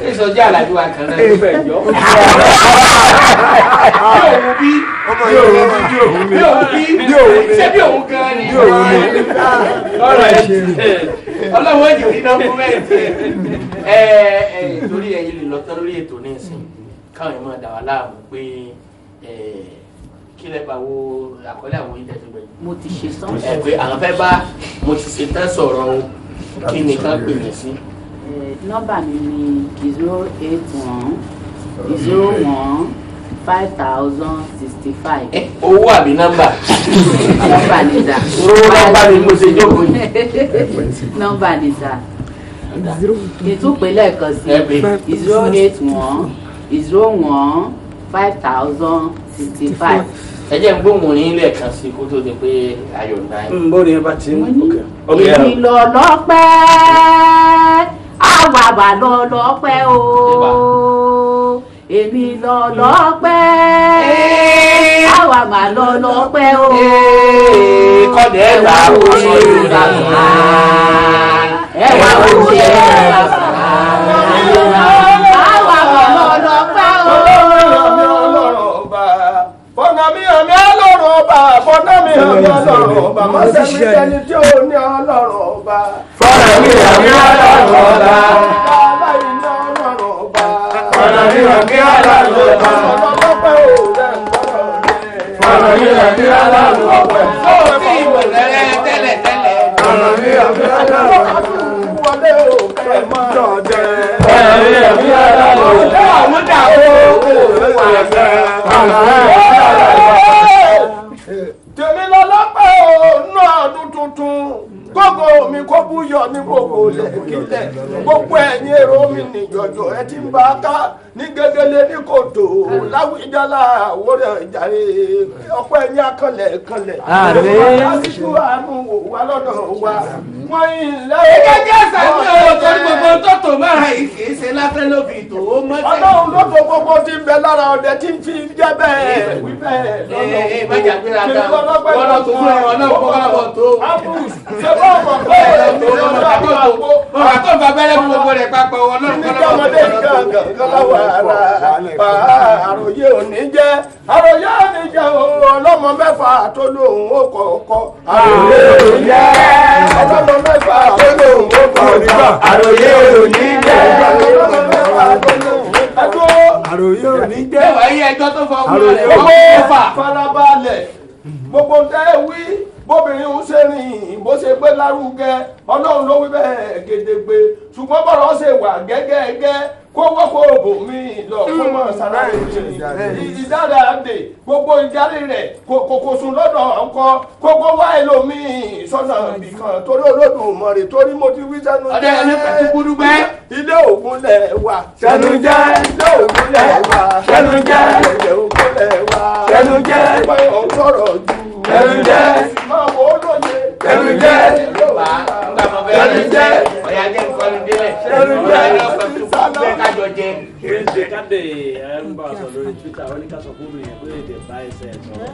ìsọjí àlàbí wa kan náà. ó fẹ́ jọ. bí òun ṣé bí òun gan ni. ọlọ́wọ́ èjì òní náà fún mẹ́ẹ̀tì torí ẹ̀yin lè lọ tán lórí ètò ní ìsìn káwọn èèyàn máa dà wá láàmú pé kí lè bá wo àkọlé àwọn yìí tẹ̀sí gbẹ̀yìn. mo ti ṣe tán. pé àwọn fẹ́ bá mo ti ṣe tán sọ̀rọ̀ o kí ni ká pè mí sí. nọ́mbà mi ni 081015065. owó àbí nọ́mbà. nọ́mbà ni sà. nọ́mbà ni mo ṣe jókòó yìí. nọ́mbà ni sà. ìtúpè lẹ́ẹ̀kan sí 081015065. ẹ jẹ́ ń gbóhùn ní lẹ́ẹ̀kan sí kó tó di pé ayọ̀ náà. bó ni ẹ bá ti ń èmi lọ lọ́pẹ́ àwa wà lọ lọ́pẹ́ o èmi lọ lọ́pẹ́ àwa mà lọ lọ́pẹ́ o kọ́dẹ̀ ẹ̀ bá wò ó Yorùbá ẹ wá wò ó àwa mà lọ lọ́pẹ́ o. Bọ́nà mi hàn mí Ọlọ́run ọba, bọ́nà mi hàn mí Ọlọ́run ọba, má ṣe mí sẹ́ni tí ó ní Ọlọ́run ọba. Bọ́nà mi hàn mí Ọlọ́run ọba. Bàbá yìí ní Ọlọ́run ọba. Bọ́nà mi hàn mí Ọlọ́run ọba. Ọlọ́pẹ́ ò lẹ́ ń bọ́rọ̀ lẹ́. Bọ́nà mi hàn mí Ọlọ́run ọba. ó ti ìwé tẹ́lẹ̀. Bọ́nà mi hàn mí Ọlọ́run ọba. Wọlé ò kẹ́ mọ́ jọjẹ́. Bọ́nà mi hàn mí Ọlọ́run ọba. àwọn dà ó tèmi lọ́lọ́pẹ́ ò nú ọdún tuntun gbogbo mi kó búyọ ní gbogbo lẹ́kílẹ̀ gbogbo ẹ̀yin èrò mi nìjọ̀jọ̀ ẹ ti ń bá ká ní gẹ́gẹ́lé ní kòtò láwùjọ́lá àwòrán ìjàre ọ̀pọ̀ ẹ̀yin akànlẹ̀ kanlẹ̀ lásìkò àánú wò wá lọ́dọ̀ wa wọ́n yìí lẹ́yìn. gẹ́gẹ́ sàmì ọ̀tọ̀ ní gbogbo tó tò mára ìkè ṣe látẹ́ ló fi tò ó mọ́ tẹ́. Ọlọ́run ló tó gbogbo tí ń bẹ lára ọdẹ tí ń fi jẹ́ bẹ́ẹ̀ wí bẹ́ẹ̀ lọ́nà. Bọ́lá tó fún ẹ̀wọ̀n náà kó bá wọ̀ tó. Ṣé bá ọmọ pé èmi ló ń bá àgbo? Ọ̀rọ̀ tó ń fa bẹ́rẹ̀ fún gbogbo rẹ̀ papọ̀ wọn náà. Ní kọ́mọdé gángan lọ́wọ́ ara àròyé òní jẹ́ àròyé òní jẹ́ ọlọ́mọ mẹ́fà tó lóun ó kọ̀ọ̀kọ́. Àròyé òní jẹ́ ọlọ́mọ mẹ́fà tó lóun ó kọ̀ọ̀kọ́. Àròyé òní jẹ́ ọlọ́mọ mẹ́fà tó lóun ó kọ̀ọ̀kọ́. Àròyé òní jẹ́ Ẹ̀wà yí ẹjọ́ tó fọ ọmọ rẹ̀ wọ́n mẹ́fà. Farabalẹ̀ gbogbo tẹ́ ẹ wí bóbìnrin ń ṣe rìn bó ṣe gbé lárugẹ Ọlọ́run ló wí bẹ́ẹ̀ gédégbé ṣùgbọ́n bọ́rọ̀ ṣe wà gẹ́gẹ́gẹ́ kówó kó bò mí lọ fún mọ́ sàlàyé ìdára dè gbogbo ìdarí rẹ̀ kò sùn lọ́dọ̀ ọkọ kókó wá ẹlòmíì sọ́nà ibìkan torí Olódùmarè torí mo ti wí sẹ́nu jẹ́. ọdẹ ẹni pẹ̀lú gbúdúgbẹ́. ilé ògùn lẹ̀ wà sẹ́nu jẹ́ ilé ògùn lẹ̀ wà sẹ́nu jẹ́ ilé ògùn lẹ̀ wà sẹ́nu jẹ́ ìgbà yóò sọ̀rọ̀ jù sẹ́nu jẹ́ máa wò ó lóye sẹ́nu jẹ́ sẹ́nu jẹ́ ọ̀yà jẹ́ nǹkan ní délẹ̀ sẹ́nu jẹ́ kájọ jẹ. Káde ẹ ń bá a sọ lórí Twitter wọ́n ní ká sọ fún mi yẹn pé èdè bá ẹsẹ̀ ẹ̀ sọ̀rọ̀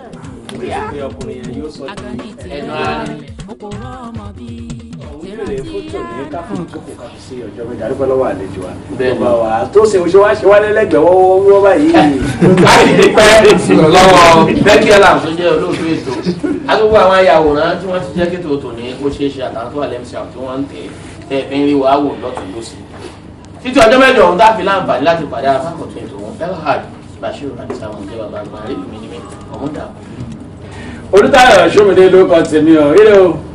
pé ọkùnrin yẹn yóò sọ di ẹnu ara rẹ̀. ìbéèrè fótó ní káfí ìjókòó káfí sí ọjọ́ méjì àdúgbò lọ́wọ́ àlejò wa bẹ́ẹ̀ni wa tó ṣe oṣù wa ṣe wálé lẹ́gbẹ̀ẹ́ wọ́wọ́ báyìí. láti rí pẹ́ lọ́wọ́ bẹ́kẹ́lá tó jẹ́ olóòtú ètò agbègbè àwọn ayàwòrán tí wọ́n ti jẹ́ kí tòótọ́ ní ó ṣeé ṣe àtàwọn tó wà lẹ́mísì àwọn tí wọ́n ń tẹ̀ ẹ́ fi ń rí wàá wò lọ́tún lọ́sì. títí ọjọ́ mẹ́jọ ọ̀hún dáfi láǹfààní láti pàdé afákọ̀tún ètò wọn Elhad Bashiru àti Samuel jẹ́ bàbá àgbà rẹ̀ mímí ọmọdà. Olùtayọ̀ Ṣómìdé ló kọ́ tèmi ọ̀ ire o.